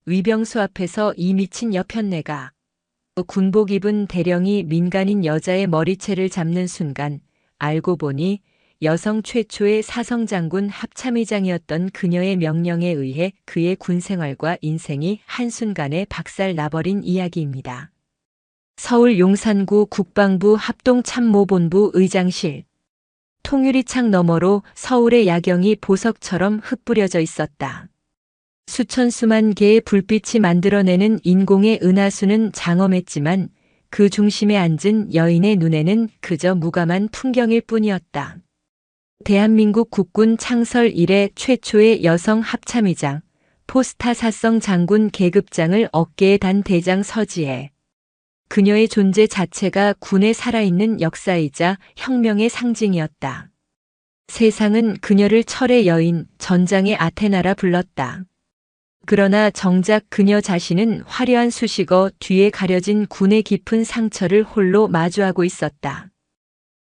위병소 앞에서 이 미친 여편네가 군복 입은 대령이 민간인 여자의 머리채를 잡는 순간 알고 보니 여성 최초의 사성장군 합참의장이었던 그녀의 명령에 의해 그의 군생활과 인생이 한순간에 박살나버린 이야기입니다. 서울 용산구 국방부 합동참모본부 의장실. 통유리 창 너머로 서울의 야경이 보석처럼 흩뿌려져 있었다. 수천 수만 개의 불빛이 만들어내는 인공의 은하수는 장엄했지만 그 중심에 앉은 여인의 눈에는 그저 무감한 풍경일 뿐이었다. 대한민국 국군 창설 이래 최초의 여성 합참의장, 포스타 사성 장군 계급장을 어깨에 단 대장 서지혜. 그녀의 존재 자체가 군의 살아있는 역사이자 혁명의 상징이었다. 세상은 그녀를 철의 여인, 전장의 아테나라 불렀다. 그러나 정작 그녀 자신은 화려한 수식어 뒤에 가려진 군의 깊은 상처를 홀로 마주하고 있었다.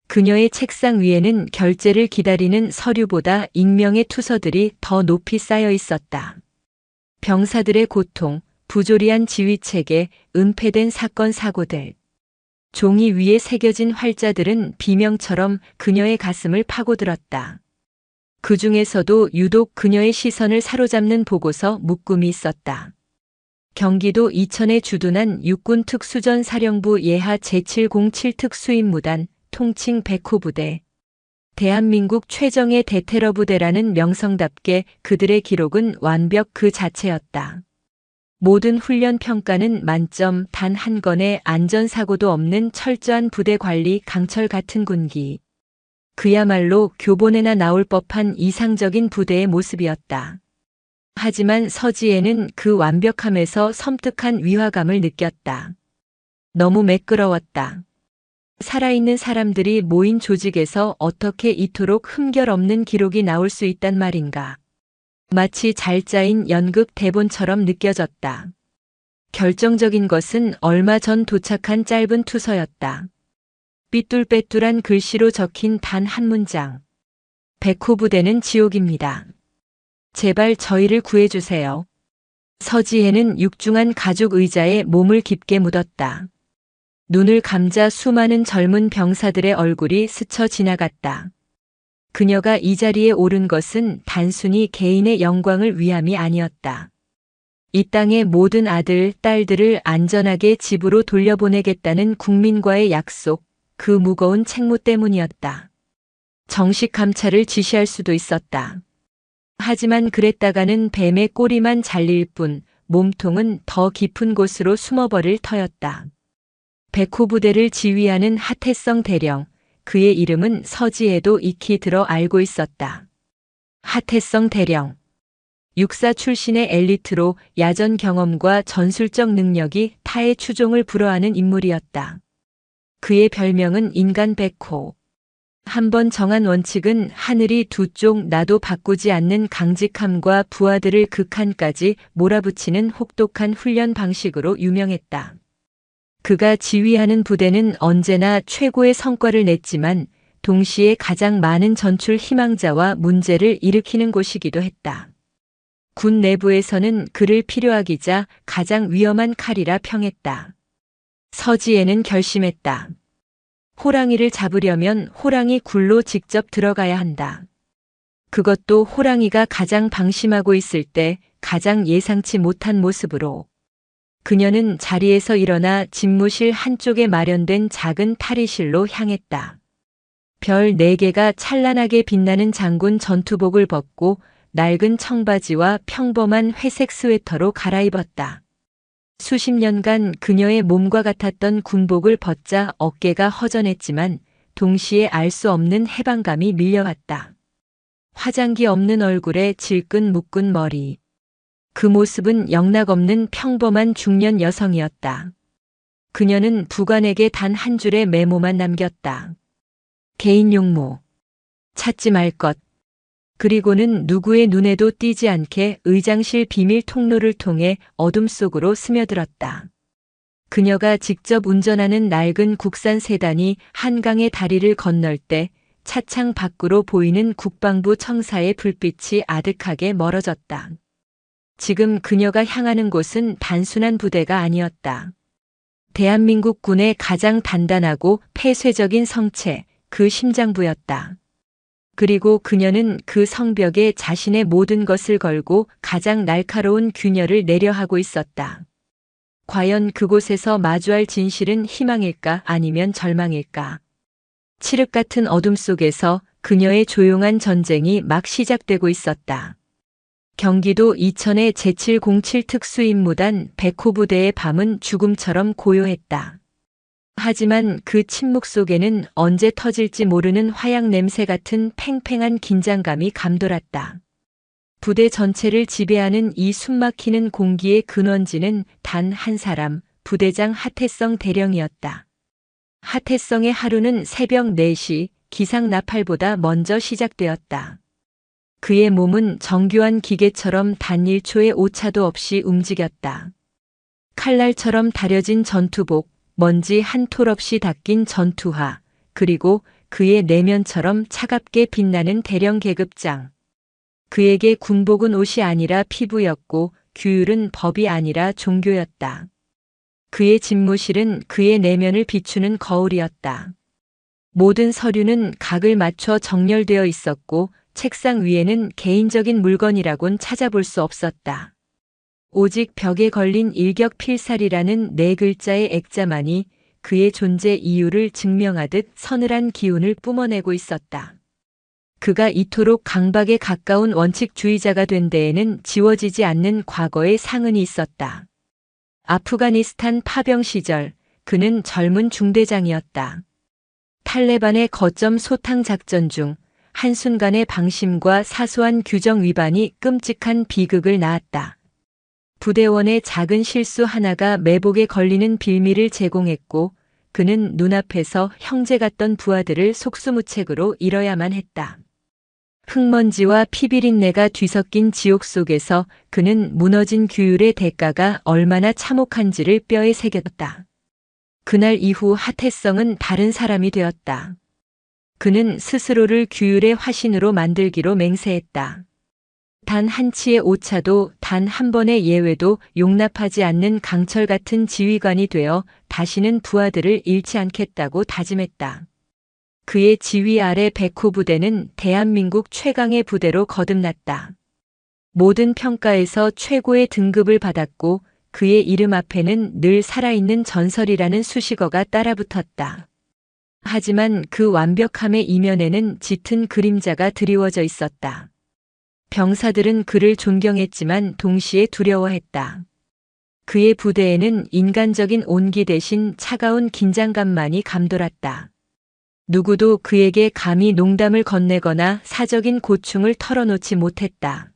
그녀의 책상 위에는 결재를 기다리는 서류보다 익명의 투서들이 더 높이 쌓여 있었다. 병사들의 고통, 부조리한 지휘체계, 은폐된 사건 사고들. 종이 위에 새겨진 활자들은 비명처럼 그녀의 가슴을 파고들었다. 그 중에서도 유독 그녀의 시선을 사로잡는 보고서 묶음이 있었다. 경기도 이천에 주둔한 육군특수전사령부 예하 제707 특수임무단 통칭 백호 부대. 대한민국 최정예 대테러 부대라는 명성답게 그들의 기록은 완벽 그 자체였다. 모든 훈련 평가는 만점, 단 한 건의 안전사고도 없는 철저한 부대 관리 강철 같은 군기. 그야말로 교본에나 나올 법한 이상적인 부대의 모습이었다. 하지만 서지혜는 그 완벽함에서 섬뜩한 위화감을 느꼈다. 너무 매끄러웠다. 살아있는 사람들이 모인 조직에서 어떻게 이토록 흠결 없는 기록이 나올 수 있단 말인가. 마치 잘 짜인 연극 대본처럼 느껴졌다. 결정적인 것은 얼마 전 도착한 짧은 투서였다. 삐뚤빼뚤한 글씨로 적힌 단 한 문장. 백호 부대는 지옥입니다. 제발 저희를 구해주세요. 서지혜는 육중한 가죽 의자에 몸을 깊게 묻었다. 눈을 감자 수많은 젊은 병사들의 얼굴이 스쳐 지나갔다. 그녀가 이 자리에 오른 것은 단순히 개인의 영광을 위함이 아니었다. 이 땅의 모든 아들, 딸들을 안전하게 집으로 돌려보내겠다는 국민과의 약속, 그 무거운 책무 때문이었다. 정식 감찰을 지시할 수도 있었다. 하지만 그랬다가는 뱀의 꼬리만 잘릴 뿐 몸통은 더 깊은 곳으로 숨어버릴 터였다. 백호 부대를 지휘하는 하태성 대령, 그의 이름은 서지혜도 익히 들어 알고 있었다. 하태성 대령. 육사 출신의 엘리트로 야전 경험과 전술적 능력이 타의 추종을 불허하는 인물이었다. 그의 별명은 인간 백호. 한번 정한 원칙은 하늘이 두 쪽 나도 바꾸지 않는 강직함과 부하들을 극한까지 몰아붙이는 혹독한 훈련 방식으로 유명했다. 그가 지휘하는 부대는 언제나 최고의 성과를 냈지만 동시에 가장 많은 전출 희망자와 문제를 일으키는 곳이기도 했다. 군 내부에서는 그를 필요하기자 가장 위험한 칼이라 평했다. 서지혜는 결심했다. 호랑이를 잡으려면 호랑이 굴로 직접 들어가야 한다. 그것도 호랑이가 가장 방심하고 있을 때 가장 예상치 못한 모습으로. 그녀는 자리에서 일어나 집무실 한쪽에 마련된 작은 탈의실로 향했다. 별 4개가 찬란하게 빛나는 장군 전투복을 벗고 낡은 청바지와 평범한 회색 스웨터로 갈아입었다. 수십 년간 그녀의 몸과 같았던 군복을 벗자 어깨가 허전했지만 동시에 알 수 없는 해방감이 밀려왔다. 화장기 없는 얼굴에 질끈 묶은 머리. 그 모습은 영락없는 평범한 중년 여성이었다. 그녀는 부관에게 단 한 줄의 메모만 남겼다. 개인 용무. 찾지 말 것. 그리고는 누구의 눈에도 띄지 않게 의장실 비밀 통로를 통해 어둠 속으로 스며들었다. 그녀가 직접 운전하는 낡은 국산 세단이 한강의 다리를 건널 때 차창 밖으로 보이는 국방부 청사의 불빛이 아득하게 멀어졌다. 지금 그녀가 향하는 곳은 단순한 부대가 아니었다. 대한민국 군의 가장 단단하고 폐쇄적인 성체, 그 심장부였다. 그리고 그녀는 그 성벽에 자신의 모든 것을 걸고 가장 날카로운 균열을 내려하고 있었다. 과연 그곳에서 마주할 진실은 희망일까 아니면 절망일까? 칠흑 같은 어둠 속에서 그녀의 조용한 전쟁이 막 시작되고 있었다. 경기도 이천의 제707 특수임무단 백호부대의 밤은 죽음처럼 고요했다. 하지만 그 침묵 속에는 언제 터질지 모르는 화약 냄새 같은 팽팽한 긴장감이 감돌았다. 부대 전체를 지배하는 이 숨막히는 공기의 근원지는 단 한 사람, 부대장 하태성 대령이었다. 하태성의 하루는 새벽 4시 기상 나팔보다 먼저 시작되었다. 그의 몸은 정교한 기계처럼 단 1초의 오차도 없이 움직였다. 칼날처럼 다려진 전투복, 먼지 한 톨 없이 닦인 전투화, 그리고 그의 내면처럼 차갑게 빛나는 대령 계급장. 그에게 군복은 옷이 아니라 피부였고 규율은 법이 아니라 종교였다. 그의 집무실은 그의 내면을 비추는 거울이었다. 모든 서류는 각을 맞춰 정렬되어 있었고 책상 위에는 개인적인 물건이라곤 찾아볼 수 없었다. 오직 벽에 걸린 일격필살이라는 4글자의 액자만이 그의 존재 이유를 증명하듯 서늘한 기운을 뿜어내고 있었다. 그가 이토록 강박에 가까운 원칙주의자가 된 데에는 지워지지 않는 과거의 상흔이 있었다. 아프가니스탄 파병 시절 그는 젊은 중대장이었다. 탈레반의 거점 소탕 작전 중 한순간의 방심과 사소한 규정 위반이 끔찍한 비극을 낳았다. 부대원의 작은 실수 하나가 매복에 걸리는 빌미를 제공했고 그는 눈앞에서 형제 같던 부하들을 속수무책으로 잃어야만 했다. 흙먼지와 피비린내가 뒤섞인 지옥 속에서 그는 무너진 규율의 대가가 얼마나 참혹한지를 뼈에 새겼다. 그날 이후 하태성은 다른 사람이 되었다. 그는 스스로를 규율의 화신으로 만들기로 맹세했다. 단 한치의 오차도 단 한 번의 예외도 용납하지 않는 강철 같은 지휘관이 되어 다시는 부하들을 잃지 않겠다고 다짐했다. 그의 지휘 아래 백호 부대는 대한민국 최강의 부대로 거듭났다. 모든 평가에서 최고의 등급을 받았고 그의 이름 앞에는 늘 살아있는 전설이라는 수식어가 따라붙었다. 하지만 그 완벽함의 이면에는 짙은 그림자가 드리워져 있었다. 병사들은 그를 존경했지만 동시에 두려워했다. 그의 부대에는 인간적인 온기 대신 차가운 긴장감만이 감돌았다. 누구도 그에게 감히 농담을 건네거나 사적인 고충을 털어놓지 못했다.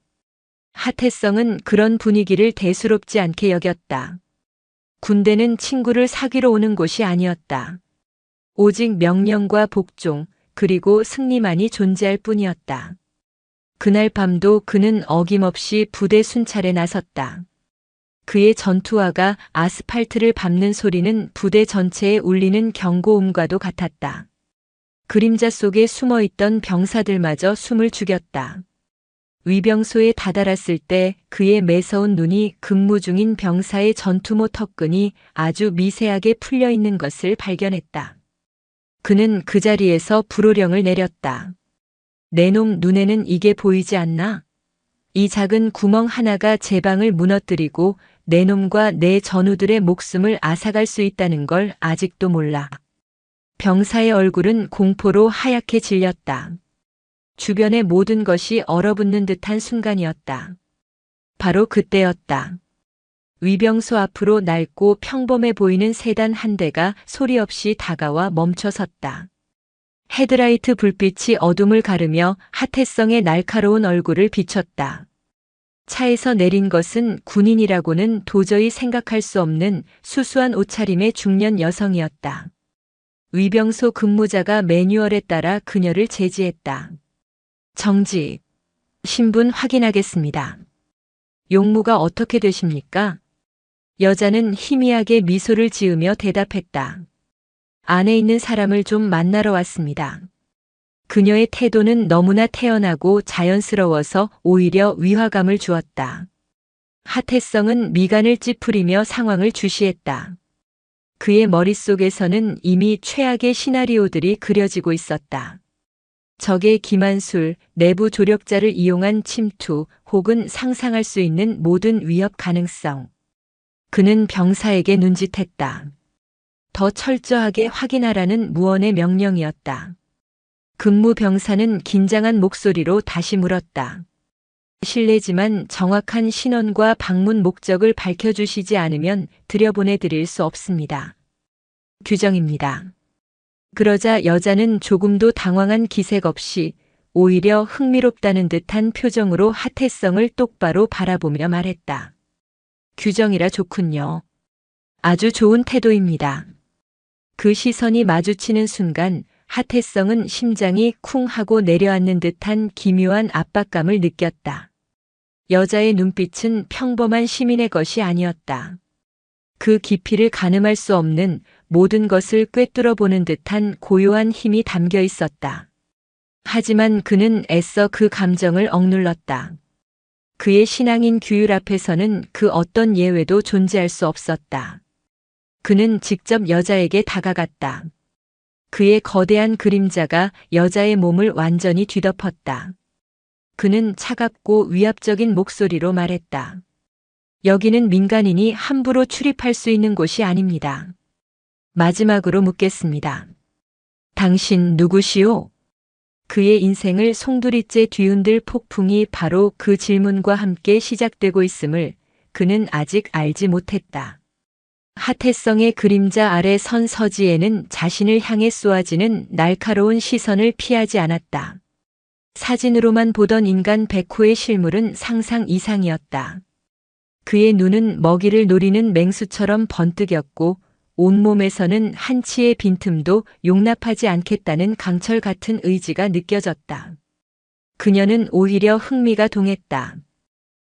하태성은 그런 분위기를 대수롭지 않게 여겼다. 군대는 친구를 사귀러 오는 곳이 아니었다. 오직 명령과 복종, 그리고 승리만이 존재할 뿐이었다. 그날 밤도 그는 어김없이 부대 순찰에 나섰다. 그의 전투화가 아스팔트를 밟는 소리는 부대 전체에 울리는 경고음과도 같았다. 그림자 속에 숨어있던 병사들마저 숨을 죽였다. 위병소에 다다랐을 때 그의 매서운 눈이 근무 중인 병사의 전투모 턱끈이 아주 미세하게 풀려있는 것을 발견했다. 그는 그 자리에서 불호령을 내렸다. 내 놈 눈에는 이게 보이지 않나? 이 작은 구멍 하나가 제 방을 무너뜨리고 내 놈과 내 전우들의 목숨을 앗아갈 수 있다는 걸 아직도 몰라. 병사의 얼굴은 공포로 하얗게 질렸다. 주변의 모든 것이 얼어붙는 듯한 순간이었다. 바로 그때였다. 위병소 앞으로 낡고 평범해 보이는 세단 한 대가 소리 없이 다가와 멈춰섰다. 헤드라이트 불빛이 어둠을 가르며 하태성의 날카로운 얼굴을 비췄다. 차에서 내린 것은 군인이라고는 도저히 생각할 수 없는 수수한 옷차림의 중년 여성이었다. 위병소 근무자가 매뉴얼에 따라 그녀를 제지했다. 정지. 신분 확인하겠습니다. 용무가 어떻게 되십니까? 여자는 희미하게 미소를 지으며 대답했다. 안에 있는 사람을 좀 만나러 왔습니다. 그녀의 태도는 너무나 태연하고 자연스러워서 오히려 위화감을 주었다. 하태성은 미간을 찌푸리며 상황을 주시했다. 그의 머릿속에서는 이미 최악의 시나리오들이 그려지고 있었다. 적의 기만술, 내부 조력자를 이용한 침투 혹은 상상할 수 있는 모든 위협 가능성. 그는 병사에게 눈짓했다. 더 철저하게 확인하라는 무언의 명령이었다. 근무 병사는 긴장한 목소리로 다시 물었다. 실례지만 정확한 신원과 방문 목적을 밝혀주시지 않으면 들여보내드릴 수 없습니다. 규정입니다. 그러자 여자는 조금도 당황한 기색 없이 오히려 흥미롭다는 듯한 표정으로 하태성을 똑바로 바라보며 말했다. 규정이라 좋군요. 아주 좋은 태도입니다. 그 시선이 마주치는 순간 하태성은 심장이 쿵 하고 내려앉는 듯한 기묘한 압박감을 느꼈다. 여자의 눈빛은 평범한 시민의 것이 아니었다. 그 깊이를 가늠할 수 없는 모든 것을 꿰뚫어 보는 듯한 고요한 힘이 담겨 있었다. 하지만 그는 애써 그 감정을 억눌렀다. 그의 신앙인 규율 앞에서는 그 어떤 예외도 존재할 수 없었다. 그는 직접 여자에게 다가갔다. 그의 거대한 그림자가 여자의 몸을 완전히 뒤덮었다. 그는 차갑고 위압적인 목소리로 말했다. 여기는 민간인이 함부로 출입할 수 있는 곳이 아닙니다. 마지막으로 묻겠습니다. 당신 누구시오? 그의 인생을 송두리째 뒤흔들 폭풍이 바로 그 질문과 함께 시작되고 있음을 그는 아직 알지 못했다. 하태성의 그림자 아래 선 서지혜는 자신을 향해 쏘아지는 날카로운 시선을 피하지 않았다. 사진으로만 보던 인간 백호의 실물은 상상 이상이었다. 그의 눈은 먹이를 노리는 맹수처럼 번뜩였고 온몸에서는 한치의 빈틈도 용납하지 않겠다는 강철 같은 의지가 느껴졌다. 그녀는 오히려 흥미가 동했다.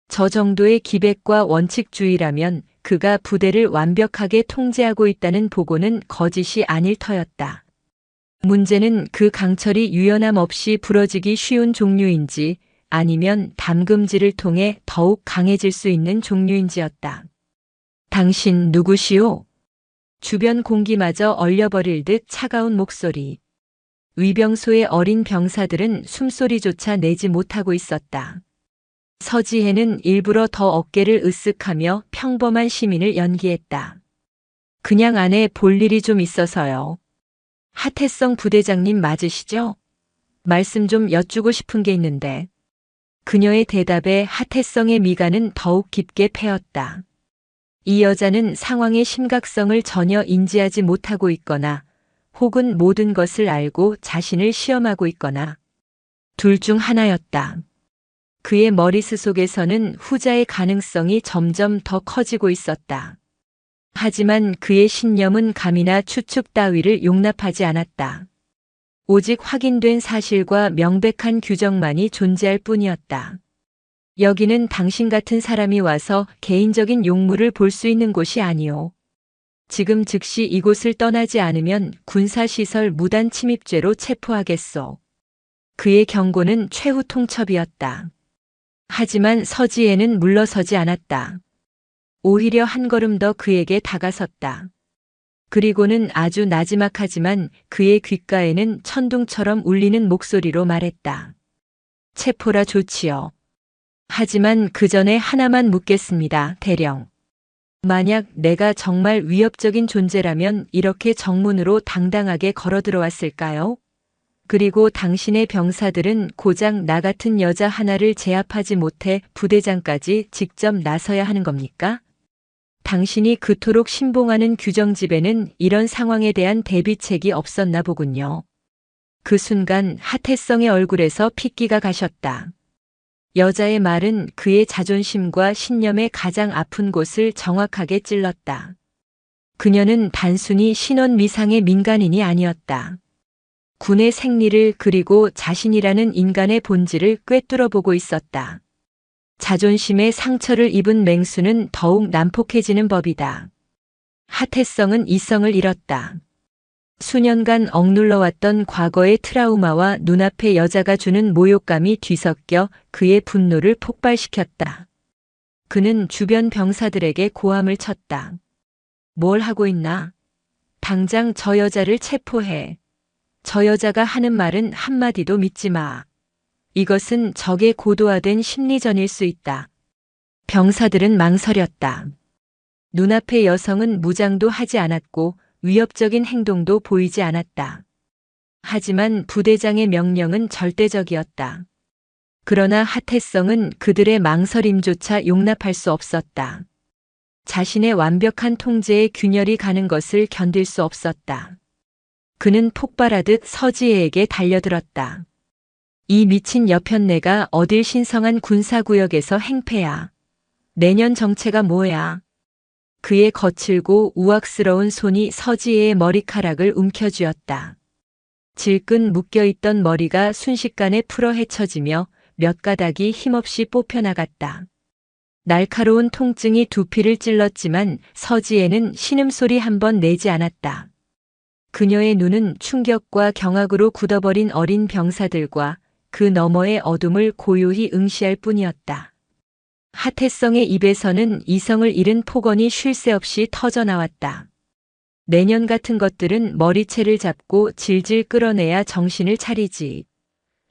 저 정도의 기백과 원칙주의라면 그가 부대를 완벽하게 통제하고 있다는 보고는 거짓이 아닐 터였다. 문제는 그 강철이 유연함 없이 부러지기 쉬운 종류인지 아니면 담금질을 통해 더욱 강해질 수 있는 종류인지였다. 당신 누구시오? 주변 공기마저 얼려버릴 듯 차가운 목소리. 위병소의 어린 병사들은 숨소리조차 내지 못하고 있었다. 서지혜는 일부러 더 어깨를 으쓱하며 평범한 시민을 연기했다. 그냥 안에 볼 일이 좀 있어서요. 하태성 부대장님 맞으시죠? 말씀 좀 여쭈고 싶은 게 있는데. 그녀의 대답에 하태성의 미간은 더욱 깊게 패였다. 이 여자는 상황의 심각성을 전혀 인지하지 못하고 있거나 혹은 모든 것을 알고 자신을 시험하고 있거나 둘 중 하나였다. 그의 머리스 속에서는 후자의 가능성이 점점 더 커지고 있었다. 하지만 그의 신념은 감이나 추측 따위를 용납하지 않았다. 오직 확인된 사실과 명백한 규정만이 존재할 뿐이었다. 여기는 당신 같은 사람이 와서 개인적인 용무를 볼 수 있는 곳이 아니오. 지금 즉시 이곳을 떠나지 않으면 군사시설 무단 침입죄로 체포하겠소. 그의 경고는 최후 통첩이었다. 하지만 서지혜는 물러서지 않았다. 오히려 한 걸음 더 그에게 다가섰다. 그리고는 아주 나지막하지만 그의 귓가에는 천둥처럼 울리는 목소리로 말했다. 체포라 좋지요. 하지만 그 전에 하나만 묻겠습니다, 대령. 만약 내가 정말 위협적인 존재라면 이렇게 정문으로 당당하게 걸어 들어왔을까요? 그리고 당신의 병사들은 고작 나 같은 여자 하나를 제압하지 못해 부대장까지 직접 나서야 하는 겁니까? 당신이 그토록 신봉하는 규정집에는 이런 상황에 대한 대비책이 없었나 보군요. 그 순간 하태성의 얼굴에서 핏기가 가셨다. 여자의 말은 그의 자존심과 신념의 가장 아픈 곳을 정확하게 찔렀다. 그녀는 단순히 신원 미상의 민간인이 아니었다. 군의 생리를 그리고 자신이라는 인간의 본질을 꿰뚫어 보고 있었다. 자존심의 상처를 입은 맹수는 더욱 난폭해지는 법이다. 하태성은 이성을 잃었다. 수년간 억눌러왔던 과거의 트라우마와 눈앞의 여자가 주는 모욕감이 뒤섞여 그의 분노를 폭발시켰다. 그는 주변 병사들에게 고함을 쳤다. 뭘 하고 있나? 당장 저 여자를 체포해. 저 여자가 하는 말은 한마디도 믿지 마. 이것은 적의 고도화된 심리전일 수 있다. 병사들은 망설였다. 눈앞의 여성은 무장도 하지 않았고 위협적인 행동도 보이지 않았다. 하지만 부대장의 명령은 절대적이었다. 그러나 하태성은 그들의 망설임조차 용납할 수 없었다. 자신의 완벽한 통제에 균열이 가는 것을 견딜 수 없었다. 그는 폭발하듯 서지혜에게 달려들었다. 이 미친 여편네가 어딜 신성한 군사구역에서 행패야. 내년 정체가 뭐야? 그의 거칠고 우악스러운 손이 서지혜의 머리카락을 움켜쥐었다. 질끈 묶여있던 머리가 순식간에 풀어 헤쳐지며 몇 가닥이 힘없이 뽑혀나갔다. 날카로운 통증이 두피를 찔렀지만 서지혜는 신음소리 한 번 내지 않았다. 그녀의 눈은 충격과 경악으로 굳어버린 어린 병사들과 그 너머의 어둠을 고요히 응시할 뿐이었다. 하태성의 입에서는 이성을 잃은 폭언이 쉴 새 없이 터져나왔다. 내년 같은 것들은 머리채를 잡고 질질 끌어내야 정신을 차리지.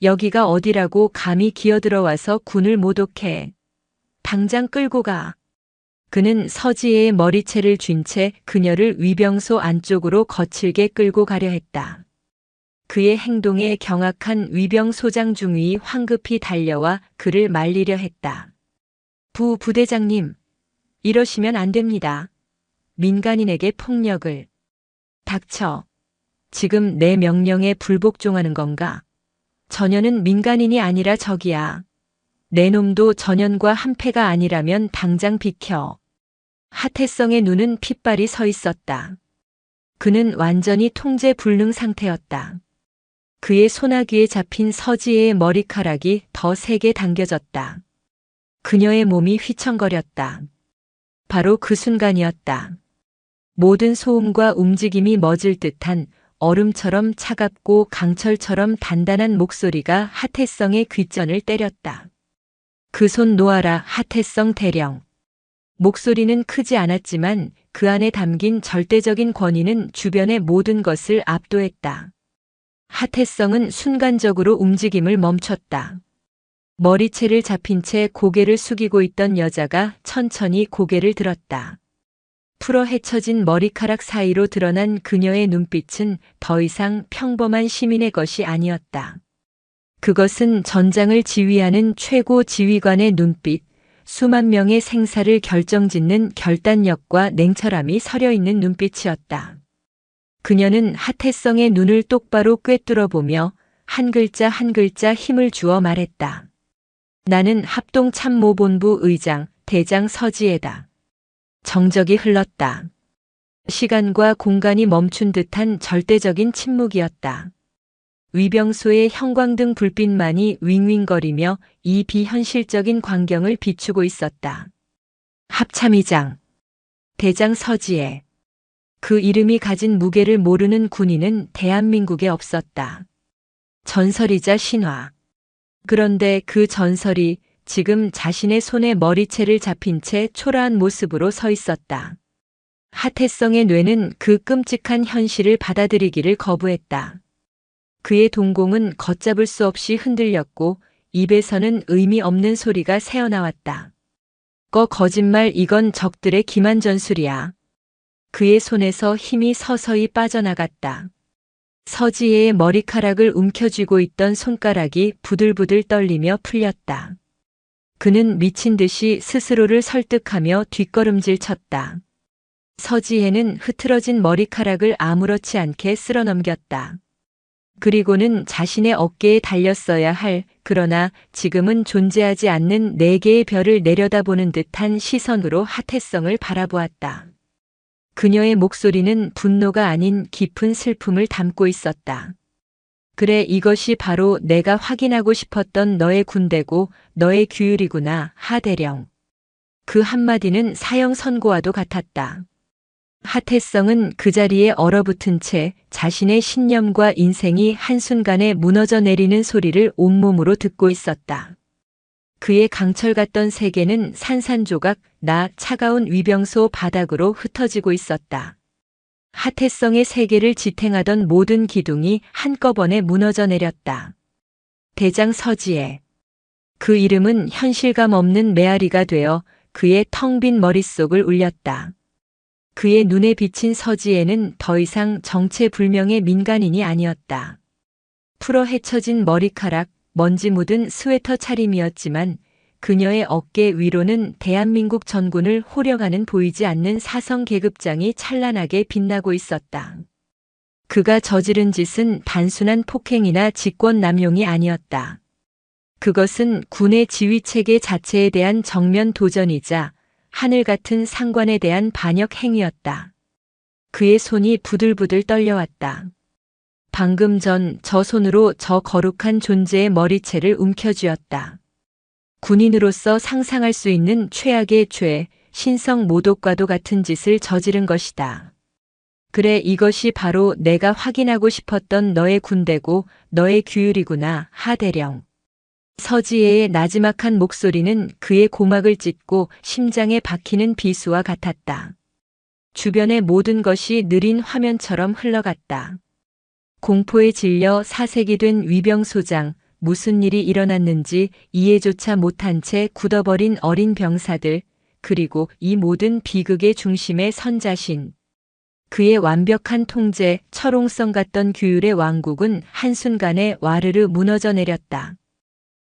여기가 어디라고 감히 기어들어와서 군을 모독해. 당장 끌고 가. 그는 서지혜의 머리채를 쥔 채 그녀를 위병소 안쪽으로 거칠게 끌고 가려 했다. 그의 행동에 경악한 위병소장 중위 황급히 달려와 그를 말리려 했다. 부대장님, 이러시면 안 됩니다. 민간인에게 폭력을. 닥쳐. 지금 내 명령에 불복종하는 건가? 전현은 민간인이 아니라 적이야. 내 놈도 전현과 한패가 아니라면 당장 비켜. 하태성의 눈은 핏발이 서 있었다. 그는 완전히 통제 불능 상태였다. 그의 소나귀에 잡힌 서지혜의 머리카락이 더 세게 당겨졌다. 그녀의 몸이 휘청거렸다. 바로 그 순간이었다. 모든 소음과 움직임이 멎을 듯한 얼음처럼 차갑고 강철처럼 단단한 목소리가 하태성의 귓전을 때렸다. 그 손 놓아라, 하태성 대령. 목소리는 크지 않았지만 그 안에 담긴 절대적인 권위는 주변의 모든 것을 압도했다. 하태성은 순간적으로 움직임을 멈췄다. 머리채를 잡힌 채 고개를 숙이고 있던 여자가 천천히 고개를 들었다. 풀어 헤쳐진 머리카락 사이로 드러난 그녀의 눈빛은 더 이상 평범한 시민의 것이 아니었다. 그것은 전장을 지휘하는 최고 지휘관의 눈빛, 수만 명의 생사를 결정짓는 결단력과 냉철함이 서려 있는 눈빛이었다. 그녀는 하태성의 눈을 똑바로 꿰뚫어 보며 한 글자 한 글자 힘을 주어 말했다. 나는 합동참모본부 의장 대장 서지혜다. 정적이 흘렀다. 시간과 공간이 멈춘 듯한 절대적인 침묵이었다. 위병소의 형광등 불빛만이 윙윙거리며 이 비현실적인 광경을 비추고 있었다. 합참의장, 대장 서지혜. 그 이름이 가진 무게를 모르는 군인은 대한민국에 없었다. 전설이자 신화. 그런데 그 전설이 지금 자신의 손에 머리채를 잡힌 채 초라한 모습으로 서 있었다. 하태성의 뇌는 그 끔찍한 현실을 받아들이기를 거부했다. 그의 동공은 걷잡을 수 없이 흔들렸고 입에서는 의미 없는 소리가 새어나왔다. 거짓말, 이건 적들의 기만 전술이야. 그의 손에서 힘이 서서히 빠져나갔다. 서지혜의 머리카락을 움켜쥐고 있던 손가락이 부들부들 떨리며 풀렸다. 그는 미친 듯이 스스로를 설득하며 뒷걸음질 쳤다. 서지혜는 흐트러진 머리카락을 아무렇지 않게 쓸어넘겼다. 그리고는 자신의 어깨에 달렸어야 할, 그러나 지금은 존재하지 않는 네 개의 별을 내려다보는 듯한 시선으로 하태성을 바라보았다. 그녀의 목소리는 분노가 아닌 깊은 슬픔을 담고 있었다. 그래, 이것이 바로 내가 확인하고 싶었던 너의 군대고 너의 규율이구나, 하대령. 그 한마디는 사형 선고와도 같았다. 하태성은 그 자리에 얼어붙은 채 자신의 신념과 인생이 한순간에 무너져 내리는 소리를 온몸으로 듣고 있었다. 그의 강철 같던 세계는 산산조각 나 차가운 위병소 바닥으로 흩어지고 있었다. 하태성의 세계를 지탱하던 모든 기둥이 한꺼번에 무너져 내렸다. 대장 서지혜. 그 이름은 현실감 없는 메아리가 되어 그의 텅 빈 머릿속을 울렸다. 그의 눈에 비친 서지혜는 더 이상 정체불명의 민간인이 아니었다. 풀어 헤쳐진 머리카락, 먼지 묻은 스웨터 차림이었지만 그녀의 어깨 위로는 대한민국 전군을 호령하는 보이지 않는 사성 계급장이 찬란하게 빛나고 있었다. 그가 저지른 짓은 단순한 폭행이나 직권 남용이 아니었다. 그것은 군의 지휘체계 자체에 대한 정면 도전이자 하늘 같은 상관에 대한 반역 행위였다. 그의 손이 부들부들 떨려왔다. 방금 전 저 손으로 저 거룩한 존재의 머리채를 움켜쥐었다. 군인으로서 상상할 수 있는 최악의 죄, 신성 모독과도 같은 짓을 저지른 것이다. 그래, 이것이 바로 내가 확인하고 싶었던 너의 군대고 너의 규율이구나, 하대령. 서지혜의 나지막한 목소리는 그의 고막을 찢고 심장에 박히는 비수와 같았다. 주변의 모든 것이 느린 화면처럼 흘러갔다. 공포에 질려 사색이 된 위병소장, 무슨 일이 일어났는지 이해조차 못한 채 굳어버린 어린 병사들, 그리고 이 모든 비극의 중심에 선 자신. 그의 완벽한 통제, 철옹성 같던 규율의 왕국은 한순간에 와르르 무너져 내렸다.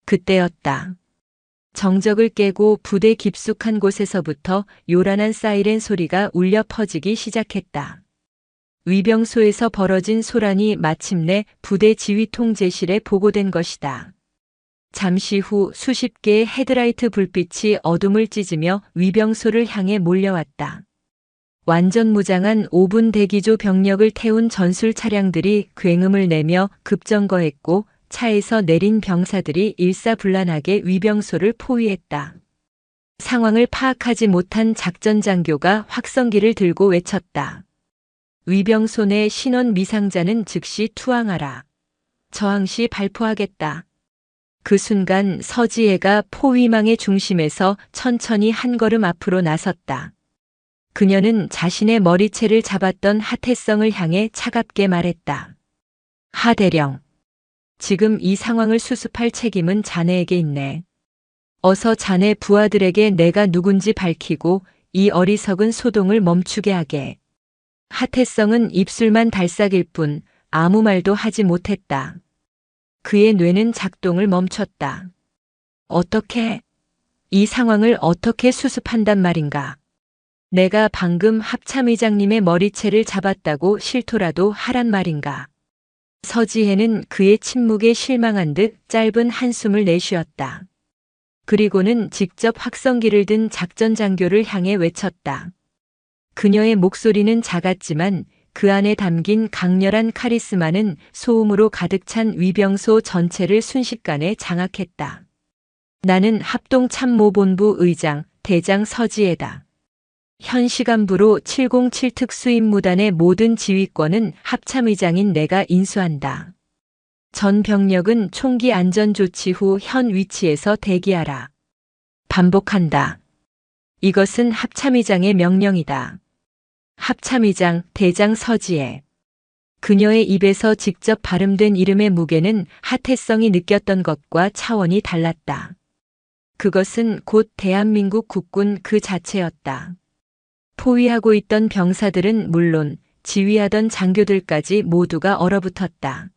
그때였다. 정적을 깨고 부대 깊숙한 곳에서부터 요란한 사이렌 소리가 울려 퍼지기 시작했다. 위병소에서 벌어진 소란이 마침내 부대 지휘 통제실에 보고된 것이다. 잠시 후 수십 개의 헤드라이트 불빛이 어둠을 찢으며 위병소를 향해 몰려왔다. 완전 무장한 5분 대기조 병력을 태운 전술 차량들이 굉음을 내며 급정거했고 차에서 내린 병사들이 일사불란하게 위병소를 포위했다. 상황을 파악하지 못한 작전 장교가 확성기를 들고 외쳤다. 위병소 내 신원 미상자는 즉시 투항하라. 저항시 발포하겠다. 그 순간 서지혜가 포위망의 중심에서 천천히 한 걸음 앞으로 나섰다. 그녀는 자신의 머리채를 잡았던 하태성을 향해 차갑게 말했다. 하대령. 지금 이 상황을 수습할 책임은 자네에게 있네. 어서 자네 부하들에게 내가 누군지 밝히고 이 어리석은 소동을 멈추게 하게. 하태성은 입술만 달싹일 뿐 아무 말도 하지 못했다. 그의 뇌는 작동을 멈췄다. 어떻게? 이 상황을 어떻게 수습한단 말인가? 내가 방금 합참의장님의 머리채를 잡았다고 실토라도 하란 말인가? 서지혜는 그의 침묵에 실망한 듯 짧은 한숨을 내쉬었다. 그리고는 직접 확성기를 든 작전 장교를 향해 외쳤다. 그녀의 목소리는 작았지만 그 안에 담긴 강렬한 카리스마는 소음으로 가득 찬 위병소 전체를 순식간에 장악했다. 나는 합동참모본부 의장 대장 서지혜다. 현 시간부로 707 특수임무단의 모든 지휘권은 합참의장인 내가 인수한다. 전 병력은 총기 안전조치 후 현 위치에서 대기하라. 반복한다. 이것은 합참의장의 명령이다. 합참의장 대장 서지혜. 그녀의 입에서 직접 발음된 이름의 무게는 하태성이 느꼈던 것과 차원이 달랐다. 그것은 곧 대한민국 국군 그 자체였다. 포위하고 있던 병사들은 물론 지휘하던 장교들까지 모두가 얼어붙었다.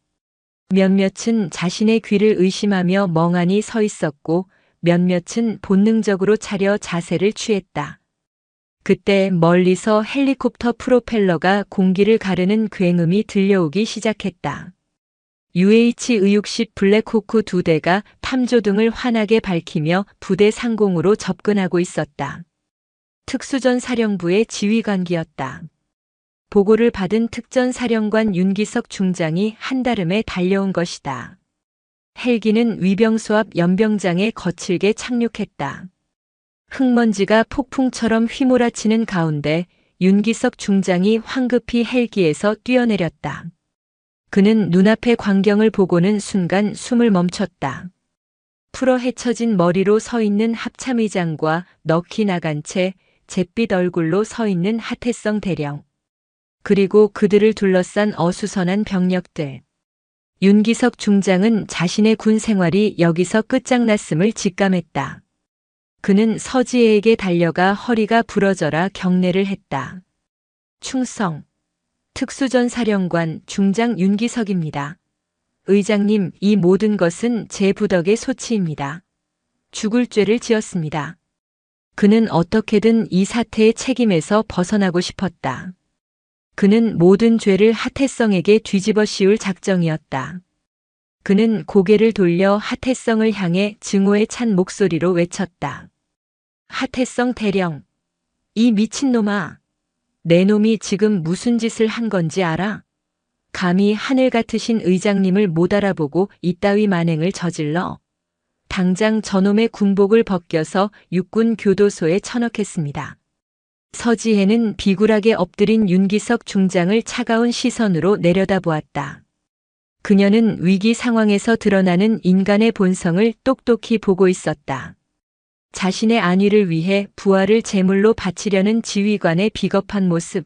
몇몇은 자신의 귀를 의심하며 멍하니 서 있었고 몇몇은 본능적으로 차려 자세를 취했다. 그때 멀리서 헬리콥터 프로펠러가 공기를 가르는 굉음이 들려오기 시작했다. UH-의육식 블랙호크 2대가 탐조등을 환하게 밝히며 부대 상공으로 접근하고 있었다. 특수전사령부의 지휘관기였다. 보고를 받은 특전사령관 윤기석 중장이 한달음에 달려온 것이다. 헬기는 위병소 앞 연병장에 거칠게 착륙했다. 흙먼지가 폭풍처럼 휘몰아치는 가운데 윤기석 중장이 황급히 헬기에서 뛰어내렸다. 그는 눈앞의 광경을 보고는 순간 숨을 멈췄다. 풀어 헤쳐진 머리로 서 있는 합참의장과 넋이 나간 채 잿빛 얼굴로 서 있는 하태성 대령. 그리고 그들을 둘러싼 어수선한 병력들. 윤기석 중장은 자신의 군 생활이 여기서 끝장났음을 직감했다. 그는 서지혜에게 달려가 허리가 부러져라 경례를 했다. 충성. 특수전사령관 중장 윤기석입니다. 의장님, 이 모든 것은 제 부덕의 소치입니다. 죽을 죄를 지었습니다. 그는 어떻게든 이 사태의 책임에서 벗어나고 싶었다. 그는 모든 죄를 하태성에게 뒤집어 씌울 작정이었다. 그는 고개를 돌려 하태성을 향해 증오에 찬 목소리로 외쳤다. 하태성 대령, 이 미친놈아. 내 놈이 지금 무슨 짓을 한 건지 알아? 감히 하늘 같으신 의장님을 못 알아보고 이따위 만행을 저질러. 당장 저놈의 군복을 벗겨서 육군 교도소에 처넣겠습니다. 서지혜는 비굴하게 엎드린 윤기석 중장을 차가운 시선으로 내려다보았다. 그녀는 위기 상황에서 드러나는 인간의 본성을 똑똑히 보고 있었다. 자신의 안위를 위해 부하를 제물로 바치려는 지휘관의 비겁한 모습.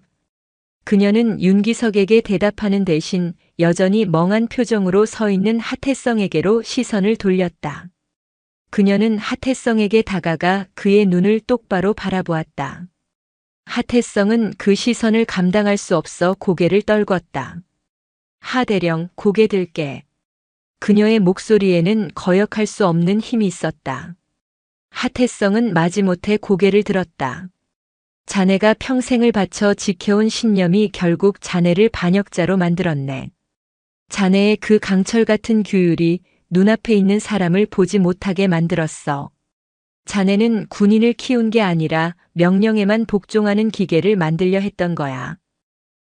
그녀는 윤기석에게 대답하는 대신 여전히 멍한 표정으로 서 있는 하태성에게로 시선을 돌렸다. 그녀는 하태성에게 다가가 그의 눈을 똑바로 바라보았다. 하태성은 그 시선을 감당할 수 없어 고개를 떨궜다. 하대령, 고개 들게. 그녀의 목소리에는 거역할 수 없는 힘이 있었다. 하태성은 마지못해 고개를 들었다. 자네가 평생을 바쳐 지켜온 신념이 결국 자네를 반역자로 만들었네. 자네의 그 강철 같은 규율이 눈앞에 있는 사람을 보지 못하게 만들었어. 자네는 군인을 키운 게 아니라 명령에만 복종하는 기계를 만들려 했던 거야.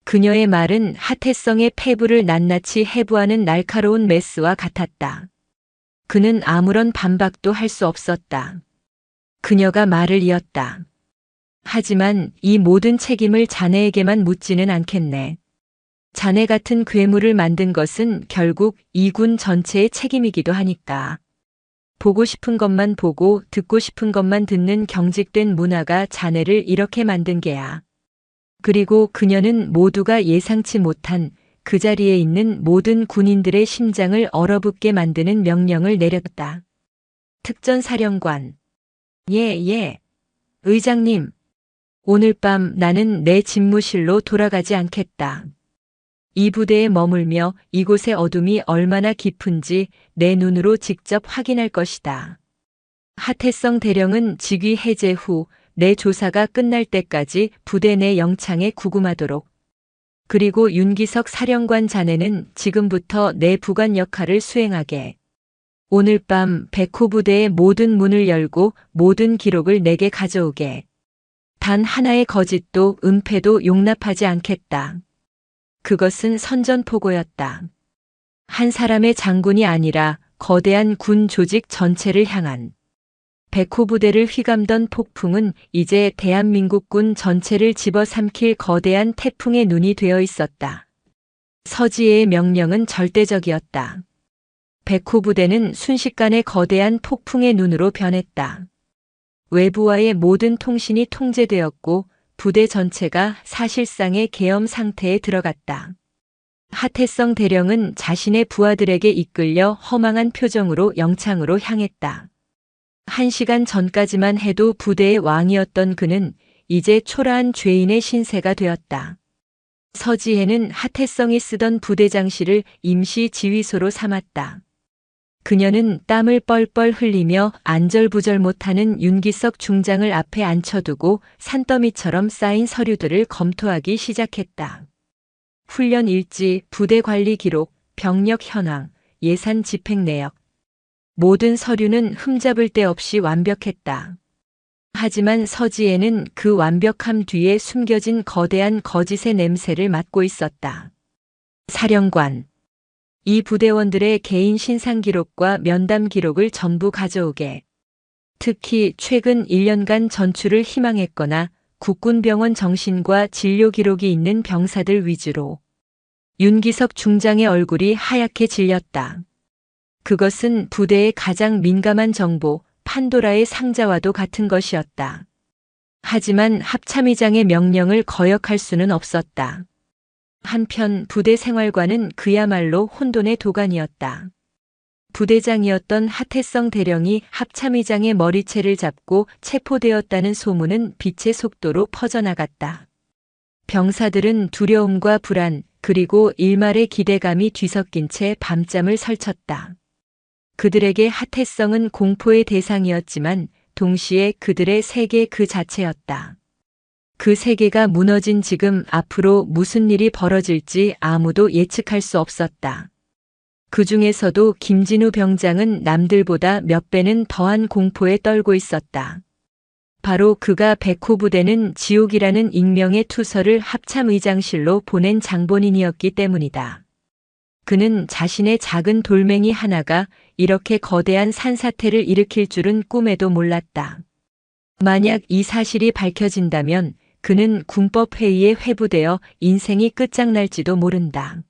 그녀의 말은 하태성의 폐부를 낱낱이 해부하는 날카로운 메스와 같았다. 그는 아무런 반박도 할 수 없었다. 그녀가 말을 이었다. 하지만 이 모든 책임을 자네에게만 묻지는 않겠네. 자네 같은 괴물을 만든 것은 결국 이 군 전체의 책임이기도 하니까. 보고 싶은 것만 보고 듣고 싶은 것만 듣는 경직된 문화가 자네를 이렇게 만든 게야. 그리고 그녀는 모두가 예상치 못한 그 자리에 있는 모든 군인들의 심장을 얼어붙게 만드는 명령을 내렸다. 특전사령관. 예. 의장님. 오늘 밤 나는 내 집무실로 돌아가지 않겠다. 이 부대에 머물며 이곳의 어둠이 얼마나 깊은지 내 눈으로 직접 확인할 것이다. 하태성 대령은 직위 해제 후 내 조사가 끝날 때까지 부대 내 영창에 구금하도록. 그리고 윤기석 사령관 자네는 지금부터 내 부관 역할을 수행하게. 오늘 밤 백호 부대의 모든 문을 열고 모든 기록을 내게 가져오게. 단 하나의 거짓도 은폐도 용납하지 않겠다. 그것은 선전포고였다. 한 사람의 장군이 아니라 거대한 군 조직 전체를 향한. 백호 부대를 휘감던 폭풍은 이제 대한민국 군 전체를 집어삼킬 거대한 태풍의 눈이 되어 있었다. 서지혜의 명령은 절대적이었다. 백호 부대는 순식간에 거대한 폭풍의 눈으로 변했다. 외부와의 모든 통신이 통제되었고 부대 전체가 사실상의 계엄 상태에 들어갔다. 하태성 대령은 자신의 부하들에게 이끌려 허망한 표정으로 영창으로 향했다. 1시간 전까지만 해도 부대의 왕이었던 그는 이제 초라한 죄인의 신세가 되었다. 서지혜는 하태성이 쓰던 부대장실을 임시 지휘소로 삼았다. 그녀는 땀을 뻘뻘 흘리며 안절부절 못하는 윤기석 중장을 앞에 앉혀두고 산더미처럼 쌓인 서류들을 검토하기 시작했다. 훈련 일지, 부대 관리 기록, 병력 현황, 예산 집행 내역. 모든 서류는 흠잡을 데 없이 완벽했다. 하지만 서지혜는 그 완벽함 뒤에 숨겨진 거대한 거짓의 냄새를 맡고 있었다. 사령관. 이 부대원들의 개인 신상 기록과 면담 기록을 전부 가져오게. 특히 최근 1년간 전출을 희망했거나 국군병원 정신과 진료 기록이 있는 병사들 위주로. 윤기석 중장의 얼굴이 하얗게 질렸다. 그것은 부대의 가장 민감한 정보, 판도라의 상자와도 같은 것이었다. 하지만 합참의장의 명령을 거역할 수는 없었다. 한편 부대 생활관은 그야말로 혼돈의 도가니였다. 부대장이었던 하태성 대령이 합참의장의 머리채를 잡고 체포되었다는 소문은 빛의 속도로 퍼져나갔다. 병사들은 두려움과 불안, 그리고 일말의 기대감이 뒤섞인 채 밤잠을 설쳤다. 그들에게 하태성은 공포의 대상이었지만 동시에 그들의 세계 그 자체였다. 그 세계가 무너진 지금 앞으로 무슨 일이 벌어질지 아무도 예측할 수 없었다. 그 중에서도 김진우 병장은 남들보다 몇 배는 더한 공포에 떨고 있었다. 바로 그가 백호부대는 지옥이라는 익명의 투서를 합참의장실로 보낸 장본인이었기 때문이다. 그는 자신의 작은 돌멩이 하나가 이렇게 거대한 산사태를 일으킬 줄은 꿈에도 몰랐다. 만약 이 사실이 밝혀진다면 그는 군법회의에 회부되어 인생이 끝장날지도 모른다.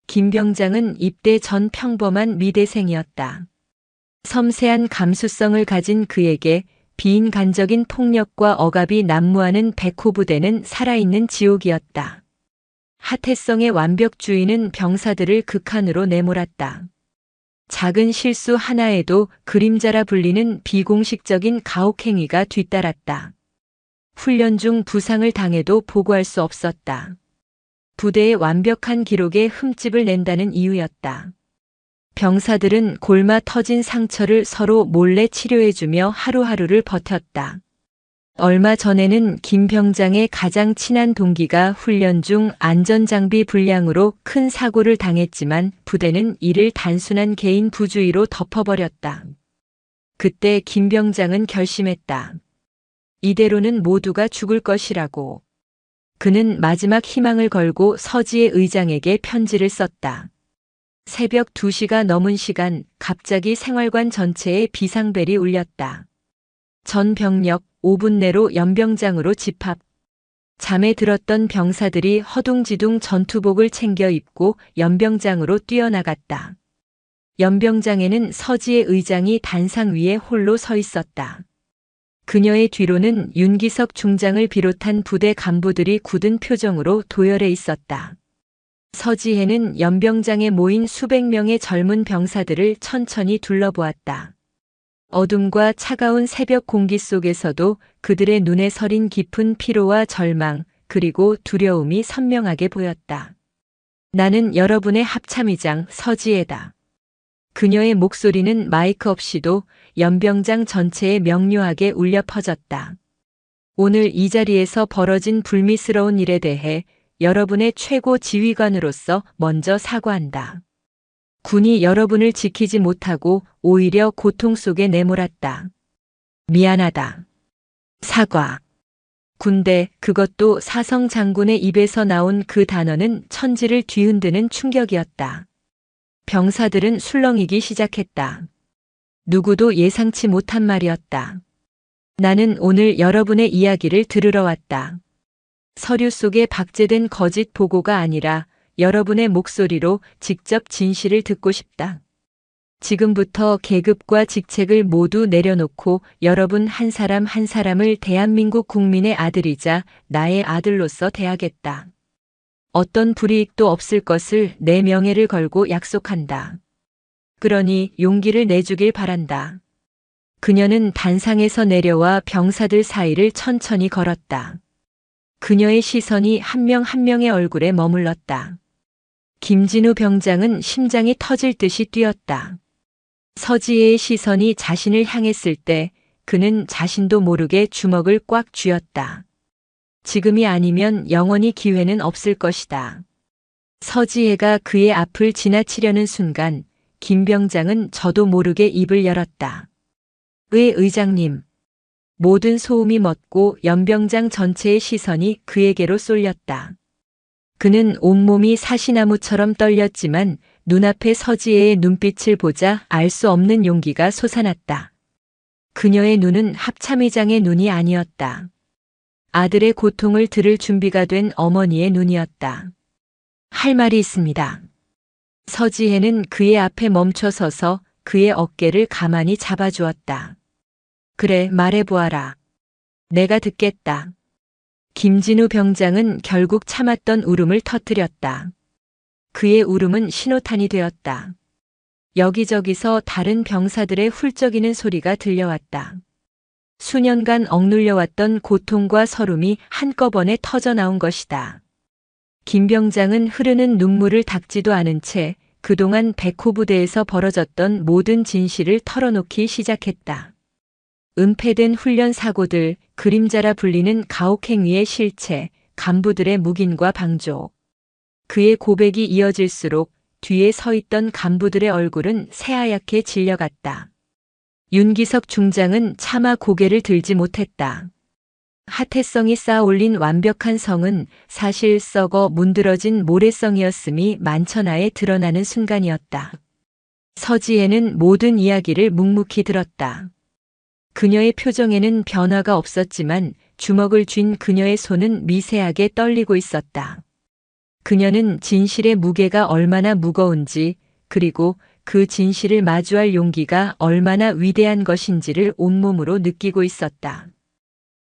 김 병장은 입대 전 평범한 미대생이었다. 섬세한 감수성을 가진 그에게 비인간적인 폭력과 억압이 난무하는 백호부대는 살아있는 지옥이었다. 하태성의 완벽주의는 병사들을 극한으로 내몰았다. 작은 실수 하나에도 그림자라 불리는 비공식적인 가혹행위가 뒤따랐다. 훈련 중 부상을 당해도 보고할 수 없었다. 부대의 완벽한 기록에 흠집을 낸다는 이유였다. 병사들은 골마 터진 상처를 서로 몰래 치료해주며 하루하루를 버텼다. 얼마 전에는 김 병장의 가장 친한 동기가 훈련 중 안전장비 불량으로 큰 사고를 당했지만 부대는 이를 단순한 개인 부주의로 덮어버렸다. 그때 김 병장은 결심했다. 이대로는 모두가 죽을 것이라고. 그는 마지막 희망을 걸고 서지혜 의장에게 편지를 썼다. 새벽 2시가 넘은 시간 갑자기 생활관 전체에 비상벨이 울렸다. 전 병력 5분 내로 연병장으로 집합. 잠에 들었던 병사들이 허둥지둥 전투복을 챙겨 입고 연병장으로 뛰어나갔다. 연병장에는 서지혜 의장이 단상 위에 홀로 서 있었다. 그녀의 뒤로는 윤기석 중장을 비롯한 부대 간부들이 굳은 표정으로 도열해 있었다. 서지혜는 연병장에 모인 수백 명의 젊은 병사들을 천천히 둘러보았다. 어둠과 차가운 새벽 공기 속에서도 그들의 눈에 서린 깊은 피로와 절망, 그리고 두려움이 선명하게 보였다. 나는 여러분의 합참의장 서지혜다. 그녀의 목소리는 마이크 없이도 연병장 전체에 명료하게 울려 퍼졌다. 오늘 이 자리에서 벌어진 불미스러운 일에 대해 여러분의 최고 지휘관으로서 먼저 사과한다. 군이 여러분을 지키지 못하고 오히려 고통 속에 내몰았다. 미안하다. 사과. 군대, 그것도 사성 장군의 입에서 나온 그 단어는 천지를 뒤흔드는 충격이었다. 병사들은 술렁이기 시작했다. 누구도 예상치 못한 말이었다. 나는 오늘 여러분의 이야기를 들으러 왔다. 서류 속에 박제된 거짓 보고가 아니라 여러분의 목소리로 직접 진실을 듣고 싶다. 지금부터 계급과 직책을 모두 내려놓고 여러분 한 사람 한 사람을 대한민국 국민의 아들이자 나의 아들로서 대하겠다. 어떤 불이익도 없을 것을 내 명예를 걸고 약속한다. 그러니 용기를 내주길 바란다. 그녀는 단상에서 내려와 병사들 사이를 천천히 걸었다. 그녀의 시선이 한 명 한 명의 얼굴에 머물렀다. 김진우 병장은 심장이 터질 듯이 뛰었다. 서지혜의 시선이 자신을 향했을 때 그는 자신도 모르게 주먹을 꽉 쥐었다. 지금이 아니면 영원히 기회는 없을 것이다. 서지혜가 그의 앞을 지나치려는 순간 김 병장은 저도 모르게 입을 열었다. 의장님. 모든 소음이 멎고 연병장 전체의 시선이 그에게로 쏠렸다. 그는 온몸이 사시나무처럼 떨렸지만 눈앞의 서지혜의 눈빛을 보자 알 수 없는 용기가 솟아났다. 그녀의 눈은 합참의장의 눈이 아니었다. 아들의 고통을 들을 준비가 된 어머니의 눈이었다. 할 말이 있습니다. 서지혜는 그의 앞에 멈춰 서서 그의 어깨를 가만히 잡아주었다. 그래, 말해보아라. 내가 듣겠다. 김진우 병장은 결국 참았던 울음을 터뜨렸다. 그의 울음은 신호탄이 되었다. 여기저기서 다른 병사들의 훌쩍이는 소리가 들려왔다. 수년간 억눌려왔던 고통과 서름이 한꺼번에 터져나온 것이다. 김 병장은 흐르는 눈물을 닦지도 않은 채 그동안 백호 부대에서 벌어졌던 모든 진실을 털어놓기 시작했다. 은폐된 훈련 사고들, 그림자라 불리는 가혹행위의 실체, 간부들의 묵인과 방조. 그의 고백이 이어질수록 뒤에 서 있던 간부들의 얼굴은 새하얗게 질려갔다. 윤기석 중장은 차마 고개를 들지 못했다. 하태성이 쌓아 올린 완벽한 성은 사실 썩어 문드러진 모래성이었음이 만천하에 드러나는 순간이었다. 서지혜는 모든 이야기를 묵묵히 들었다. 그녀의 표정에는 변화가 없었지만 주먹을 쥔 그녀의 손은 미세하게 떨리고 있었다. 그녀는 진실의 무게가 얼마나 무거운지, 그리고 그 진실을 마주할 용기가 얼마나 위대한 것인지를 온몸으로 느끼고 있었다.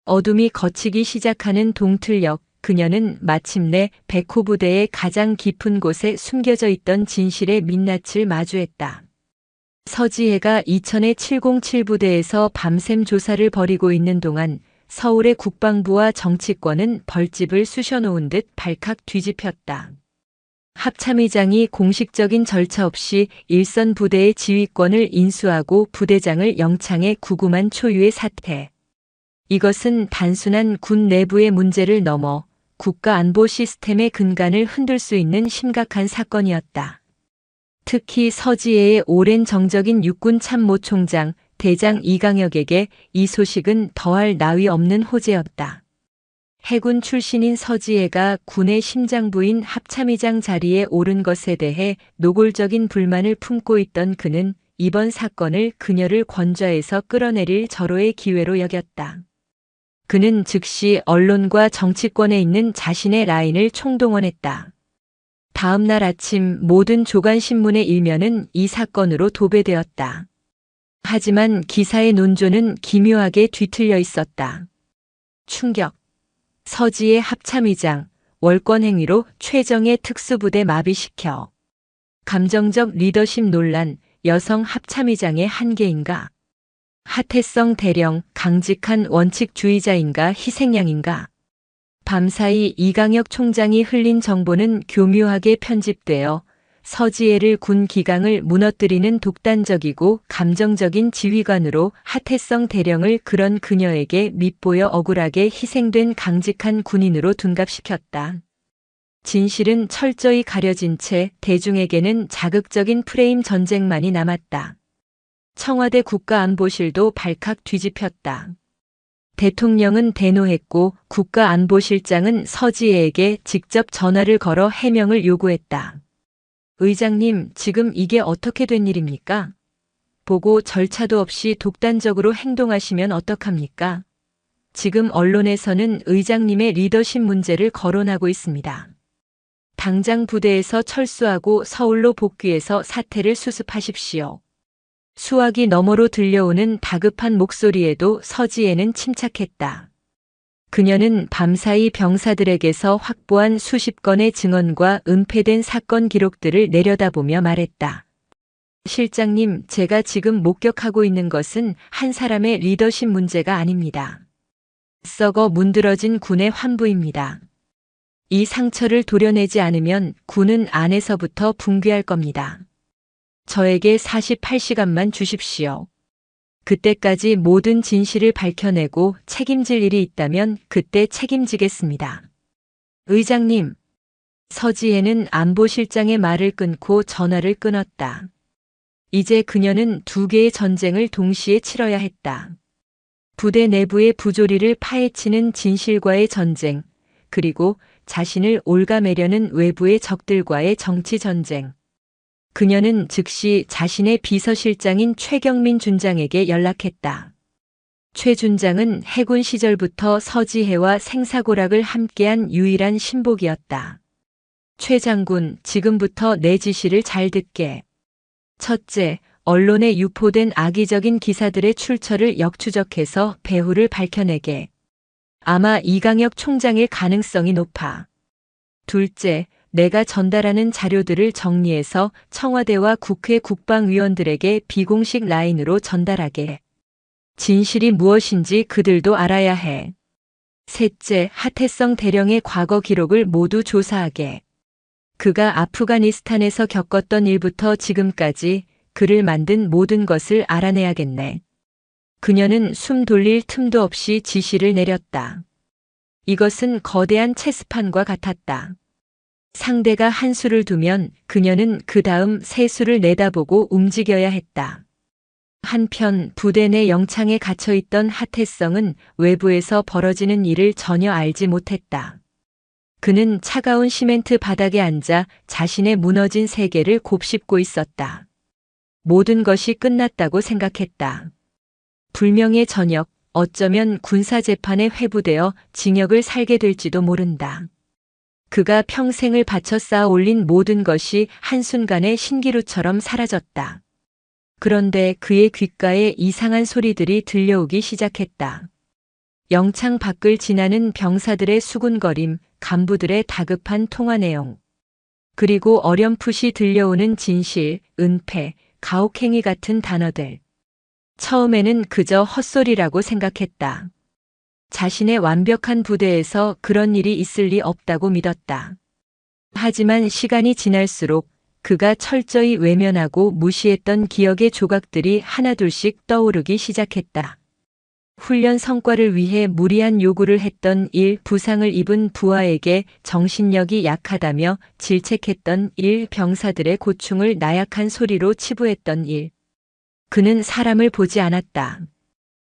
어둠이 걷히기 시작하는 동틀역, 그녀는 마침내 백호 부대의 가장 깊은 곳에 숨겨져 있던 진실의 민낯을 마주했다. 서지혜가 이천의 707 부대에서 밤샘 조사를 벌이고 있는 동안 서울의 국방부와 정치권은 벌집을 쑤셔놓은 듯 발칵 뒤집혔다. 합참의장이 공식적인 절차 없이 일선 부대의 지휘권을 인수하고 부대장을 영창에 구금한 초유의 사태. 이것은 단순한 군 내부의 문제를 넘어 국가 안보 시스템의 근간을 흔들 수 있는 심각한 사건이었다. 특히 서지혜의 오랜 정적인 육군 참모총장 대장 이강혁에게 이 소식은 더할 나위 없는 호재였다. 해군 출신인 서지혜가 군의 심장부인 합참의장 자리에 오른 것에 대해 노골적인 불만을 품고 있던 그는 이번 사건을 그녀를 권좌에서 끌어내릴 절호의 기회로 여겼다. 그는 즉시 언론과 정치권에 있는 자신의 라인을 총동원했다. 다음 날 아침 모든 조간신문의 일면은 이 사건으로 도배되었다. 하지만 기사의 논조는 기묘하게 뒤틀려 있었다. 충격. 서지혜 합참의장, 월권행위로 최정예 특수부대 마비시켜. 감정적 리더십 논란, 여성 합참의장의 한계인가? 하태성 대령, 강직한 원칙주의자인가 희생양인가? 밤사이 이강혁 총장이 흘린 정보는 교묘하게 편집되어 서지혜를 군 기강을 무너뜨리는 독단적이고 감정적인 지휘관으로 하태성 대령을 그런 그녀에게 밉보여 억울하게 희생된 강직한 군인으로 둔갑시켰다. 진실은 철저히 가려진 채 대중에게는 자극적인 프레임 전쟁만이 남았다. 청와대 국가안보실도 발칵 뒤집혔다. 대통령은 대노했고 국가안보실장은 서지혜에게 직접 전화를 걸어 해명을 요구했다. 의장님, 지금 이게 어떻게 된 일입니까? 보고 절차도 없이 독단적으로 행동하시면 어떡합니까? 지금 언론에서는 의장님의 리더십 문제를 거론하고 있습니다. 당장 부대에서 철수하고 서울로 복귀해서 사태를 수습하십시오. 수화기 너머로 들려오는 다급한 목소리에도 서지혜는 침착했다. 그녀는 밤사이 병사들에게서 확보한 수십 건의 증언과 은폐된 사건 기록들을 내려다보며 말했다. 실장님, 제가 지금 목격하고 있는 것은 한 사람의 리더십 문제가 아닙니다. 썩어 문드러진 군의 환부입니다. 이 상처를 도려내지 않으면 군은 안에서부터 붕괴할 겁니다. 저에게 48시간만 주십시오. 그때까지 모든 진실을 밝혀내고 책임질 일이 있다면 그때 책임지겠습니다. 의장님. 서지혜는 안보실장의 말을 끊고 전화를 끊었다. 이제 그녀는 두 개의 전쟁을 동시에 치러야 했다. 부대 내부의 부조리를 파헤치는 진실과의 전쟁, 그리고 자신을 옭아매려는 외부의 적들과의 정치 전쟁. 그녀는 즉시 자신의 비서실장인 최경민 준장에게 연락했다. 최 준장은 해군 시절부터 서지혜와 생사고락을 함께한 유일한 신복이었다. 최 장군, 지금부터 내 지시를 잘 듣게. 첫째, 언론에 유포된 악의적인 기사들의 출처를 역추적해서 배후를 밝혀내게. 아마 이강혁 총장일 가능성이 높아. 둘째, 내가 전달하는 자료들을 정리해서 청와대와 국회 국방위원들에게 비공식 라인으로 전달하게. 진실이 무엇인지 그들도 알아야 해. 셋째, 하태성 대령의 과거 기록을 모두 조사하게. 그가 아프가니스탄에서 겪었던 일부터 지금까지 그를 만든 모든 것을 알아내야겠네. 그녀는 숨 돌릴 틈도 없이 지시를 내렸다. 이것은 거대한 체스판과 같았다. 상대가 한 수를 두면 그녀는 그 다음 세 수를 내다보고 움직여야 했다. 한편 부대 내 영창에 갇혀있던 하태성은 외부에서 벌어지는 일을 전혀 알지 못했다. 그는 차가운 시멘트 바닥에 앉아 자신의 무너진 세계를 곱씹고 있었다. 모든 것이 끝났다고 생각했다. 불명의 저녁, 어쩌면 군사재판에 회부되어 징역을 살게 될지도 모른다. 그가 평생을 바쳐 쌓아 올린 모든 것이 한순간에 신기루처럼 사라졌다. 그런데 그의 귓가에 이상한 소리들이 들려오기 시작했다. 영창 밖을 지나는 병사들의 수군거림, 간부들의 다급한 통화 내용, 그리고 어렴풋이 들려오는 진실, 은폐, 가혹행위 같은 단어들. 처음에는 그저 헛소리라고 생각했다. 자신의 완벽한 부대에서 그런 일이 있을 리 없다고 믿었다. 하지만 시간이 지날수록 그가 철저히 외면하고 무시했던 기억의 조각들이 하나둘씩 떠오르기 시작했다. 훈련 성과를 위해 무리한 요구를 했던 일, 부상을 입은 부하에게 정신력이 약하다며 질책했던 일, 병사들의 고충을 나약한 소리로 치부했던 일. 그는 사람을 보지 않았다.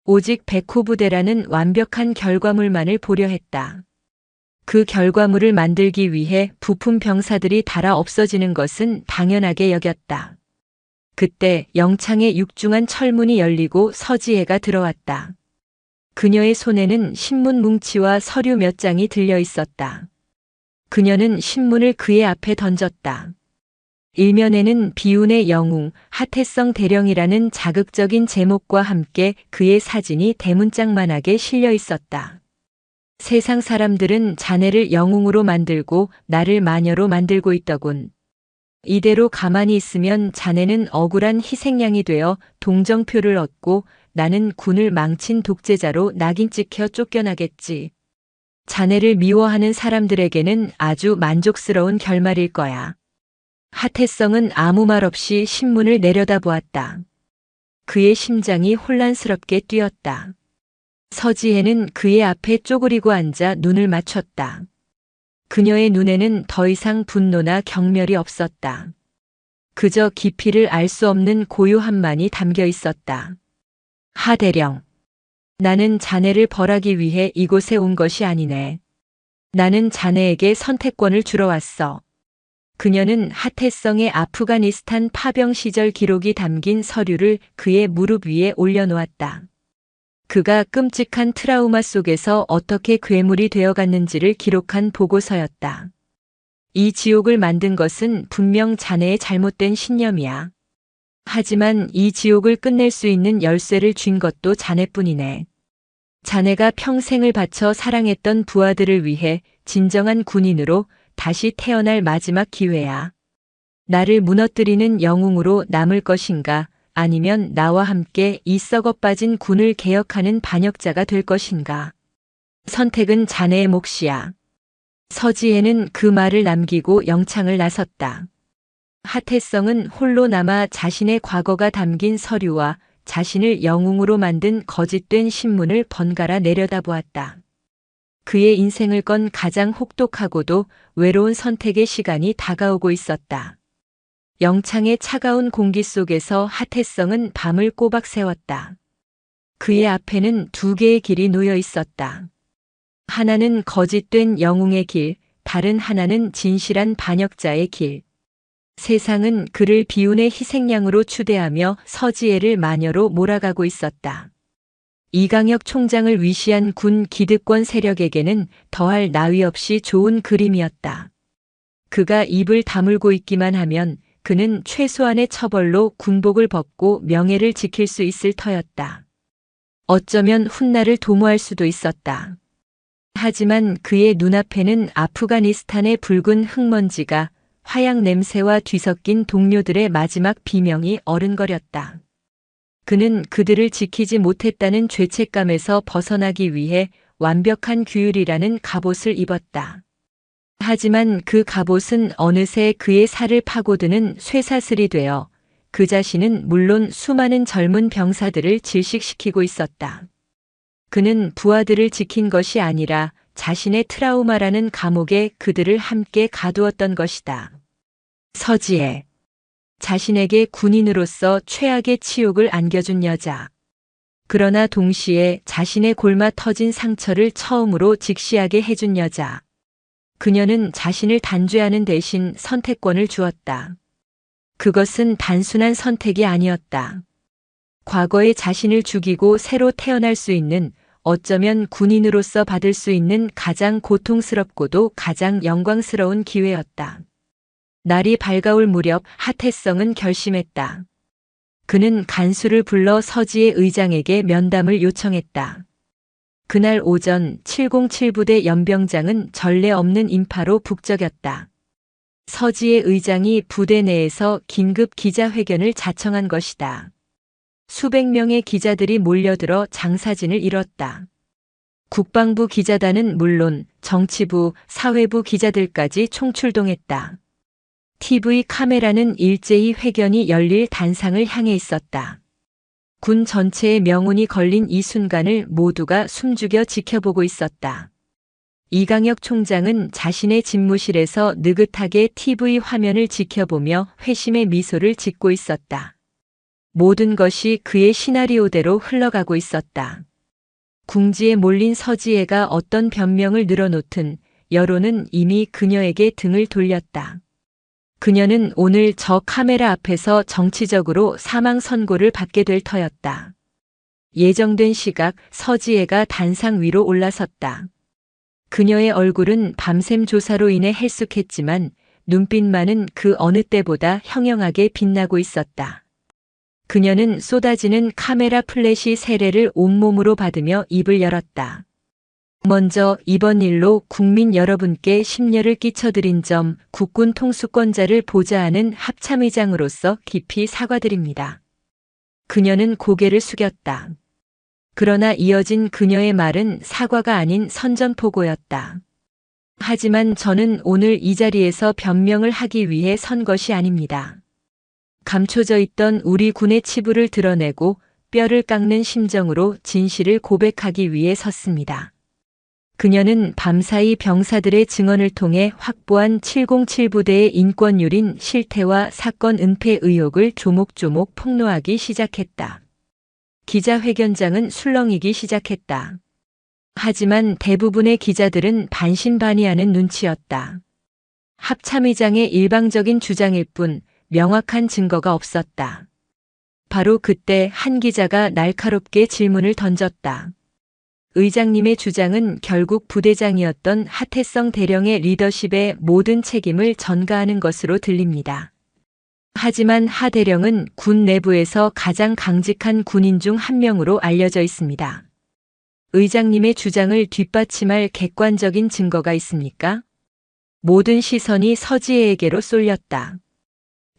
오직 백호부대라는 완벽한 결과물만을 보려 했다. 그 결과물을 만들기 위해 부품 병사들이 달아 없어지는 것은 당연하게 여겼다. 그때 영창의 육중한 철문이 열리고 서지혜가 들어왔다. 그녀의 손에는 신문 뭉치와 서류 몇 장이 들려 있었다. 그녀는 신문을 그의 앞에 던졌다. 일면에는 비운의 영웅, 하태성 대령이라는 자극적인 제목과 함께 그의 사진이 대문짝만하게 실려 있었다. 세상 사람들은 자네를 영웅으로 만들고 나를 마녀로 만들고 있더군. 이대로 가만히 있으면 자네는 억울한 희생양이 되어 동정표를 얻고 나는 군을 망친 독재자로 낙인 찍혀 쫓겨나겠지. 자네를 미워하는 사람들에게는 아주 만족스러운 결말일 거야. 하태성은 아무 말 없이 신문을 내려다보았다. 그의 심장이 혼란스럽게 뛰었다. 서지혜는 그의 앞에 쪼그리고 앉아 눈을 맞췄다. 그녀의 눈에는 더 이상 분노나 경멸이 없었다. 그저 깊이를 알 수 없는 고요함만이 담겨 있었다. 하 대령, 나는 자네를 벌하기 위해 이곳에 온 것이 아니네. 나는 자네에게 선택권을 주러 왔어. 그녀는 하태성의 아프가니스탄 파병 시절 기록이 담긴 서류를 그의 무릎 위에 올려놓았다. 그가 끔찍한 트라우마 속에서 어떻게 괴물이 되어갔는지를 기록한 보고서였다. 이 지옥을 만든 것은 분명 자네의 잘못된 신념이야. 하지만 이 지옥을 끝낼 수 있는 열쇠를 쥔 것도 자네뿐이네. 자네가 평생을 바쳐 사랑했던 부하들을 위해 진정한 군인으로 다시 태어날 마지막 기회야. 나를 무너뜨리는 영웅으로 남을 것인가, 아니면 나와 함께 이 썩어 빠진 군을 개혁하는 반역자가 될 것인가. 선택은 자네의 몫이야. 서지혜는 그 말을 남기고 영창을 나섰다. 하태성은 홀로 남아 자신의 과거가 담긴 서류와 자신을 영웅으로 만든 거짓된 신문을 번갈아 내려다보았다. 그의 인생을 건 가장 혹독하고도 외로운 선택의 시간이 다가오고 있었다. 영창의 차가운 공기 속에서 하태성은 밤을 꼬박 새웠다. 그의 앞에는 두 개의 길이 놓여 있었다. 하나는 거짓된 영웅의 길, 다른 하나는 진실한 반역자의 길. 세상은 그를 비운의 희생양으로 추대하며 서지혜를 마녀로 몰아가고 있었다. 이강혁 총장을 위시한 군 기득권 세력에게는 더할 나위 없이 좋은 그림이었다. 그가 입을 다물고 있기만 하면 그는 최소한의 처벌로 군복을 벗고 명예를 지킬 수 있을 터였다. 어쩌면 훗날을 도모할 수도 있었다. 하지만 그의 눈앞에는 아프가니스탄의 붉은 흙먼지가 화약 냄새와 뒤섞인 동료들의 마지막 비명이 어른거렸다. 그는 그들을 지키지 못했다는 죄책감에서 벗어나기 위해 완벽한 규율이라는 갑옷을 입었다. 하지만 그 갑옷은 어느새 그의 살을 파고드는 쇠사슬이 되어 그 자신은 물론 수많은 젊은 병사들을 질식시키고 있었다. 그는 부하들을 지킨 것이 아니라 자신의 트라우마라는 감옥에 그들을 함께 가두었던 것이다. 서지혜. 자신에게 군인으로서 최악의 치욕을 안겨준 여자. 그러나 동시에 자신의 골마 터진 상처를 처음으로 직시하게 해준 여자. 그녀는 자신을 단죄하는 대신 선택권을 주었다. 그것은 단순한 선택이 아니었다. 과거의 자신을 죽이고 새로 태어날 수 있는, 어쩌면 군인으로서 받을 수 있는 가장 고통스럽고도 가장 영광스러운 기회였다. 날이 밝아올 무렵 하태성은 결심했다. 그는 간수를 불러 서지의 의장에게 면담을 요청했다. 그날 오전 707부대 연병장은 전례 없는 인파로 북적였다. 서지의 의장이 부대 내에서 긴급 기자회견을 자청한 것이다. 수백 명의 기자들이 몰려들어 장사진을 이뤘다. 국방부 기자단은 물론 정치부, 사회부 기자들까지 총출동했다. TV 카메라는 일제히 회견이 열릴 단상을 향해 있었다. 군 전체의 명운이 걸린 이 순간을 모두가 숨죽여 지켜보고 있었다. 이강혁 총장은 자신의 집무실에서 느긋하게 TV 화면을 지켜보며 회심의 미소를 짓고 있었다. 모든 것이 그의 시나리오대로 흘러가고 있었다. 궁지에 몰린 서지혜가 어떤 변명을 늘어놓든 여론은 이미 그녀에게 등을 돌렸다. 그녀는 오늘 저 카메라 앞에서 정치적으로 사망 선고를 받게 될 터였다. 예정된 시각 서지혜가 단상 위로 올라섰다. 그녀의 얼굴은 밤샘 조사로 인해 헬쑥했지만 눈빛만은 그 어느 때보다 형형하게 빛나고 있었다. 그녀는 쏟아지는 카메라 플래시 세례를 온몸으로 받으며 입을 열었다. 먼저 이번 일로 국민 여러분께 심려를 끼쳐드린 점 국군 통수권자를 보좌하는 합참의장으로서 깊이 사과드립니다. 그녀는 고개를 숙였다. 그러나 이어진 그녀의 말은 사과가 아닌 선전포고였다. 하지만 저는 오늘 이 자리에서 변명을 하기 위해 선 것이 아닙니다. 감춰져 있던 우리 군의 치부를 드러내고 뼈를 깎는 심정으로 진실을 고백하기 위해 섰습니다. 그녀는 밤사이 병사들의 증언을 통해 확보한 707부대의 인권유린 실태와 사건 은폐 의혹을 조목조목 폭로하기 시작했다. 기자회견장은 술렁이기 시작했다. 하지만 대부분의 기자들은 반신반의하는 눈치였다. 합참의장의 일방적인 주장일 뿐 명확한 증거가 없었다. 바로 그때 한 기자가 날카롭게 질문을 던졌다. 의장님의 주장은 결국 부대장이었던 하태성 대령의 리더십에 모든 책임을 전가하는 것으로 들립니다. 하지만 하 대령은 군 내부에서 가장 강직한 군인 중 한 명으로 알려져 있습니다. 의장님의 주장을 뒷받침할 객관적인 증거가 있습니까? 모든 시선이 서지혜에게로 쏠렸다.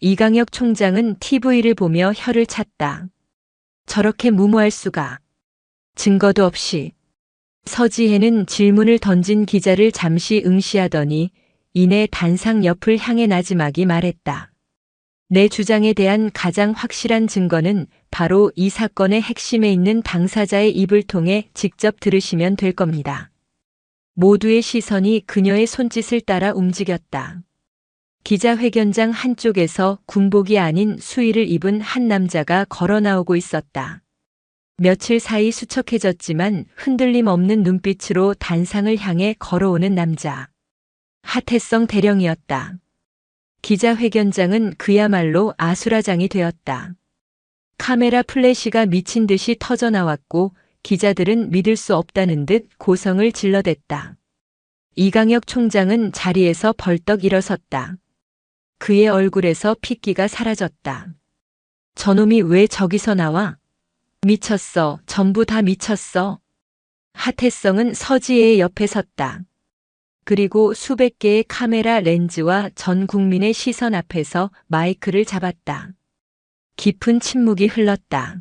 이강혁 총장은 TV를 보며 혀를 찼다. 저렇게 무모할 수가. 증거도 없이. 서지혜는 질문을 던진 기자를 잠시 응시하더니 이내 단상 옆을 향해 나지막이 말했다. 내 주장에 대한 가장 확실한 증거는 바로 이 사건의 핵심에 있는 당사자의 입을 통해 직접 들으시면 될 겁니다. 모두의 시선이 그녀의 손짓을 따라 움직였다. 기자회견장 한쪽에서 군복이 아닌 수의를 입은 한 남자가 걸어 나오고 있었다. 며칠 사이 수척해졌지만 흔들림 없는 눈빛으로 단상을 향해 걸어오는 남자. 하태성 대령이었다. 기자회견장은 그야말로 아수라장이 되었다. 카메라 플래시가 미친 듯이 터져나왔고 기자들은 믿을 수 없다는 듯 고성을 질러댔다. 이강혁 총장은 자리에서 벌떡 일어섰다. 그의 얼굴에서 핏기가 사라졌다. 저놈이 왜 저기서 나와? 미쳤어. 전부 다 미쳤어. 하태성은 서지혜의 옆에 섰다. 그리고 수백 개의 카메라 렌즈와 전 국민의 시선 앞에서 마이크를 잡았다. 깊은 침묵이 흘렀다.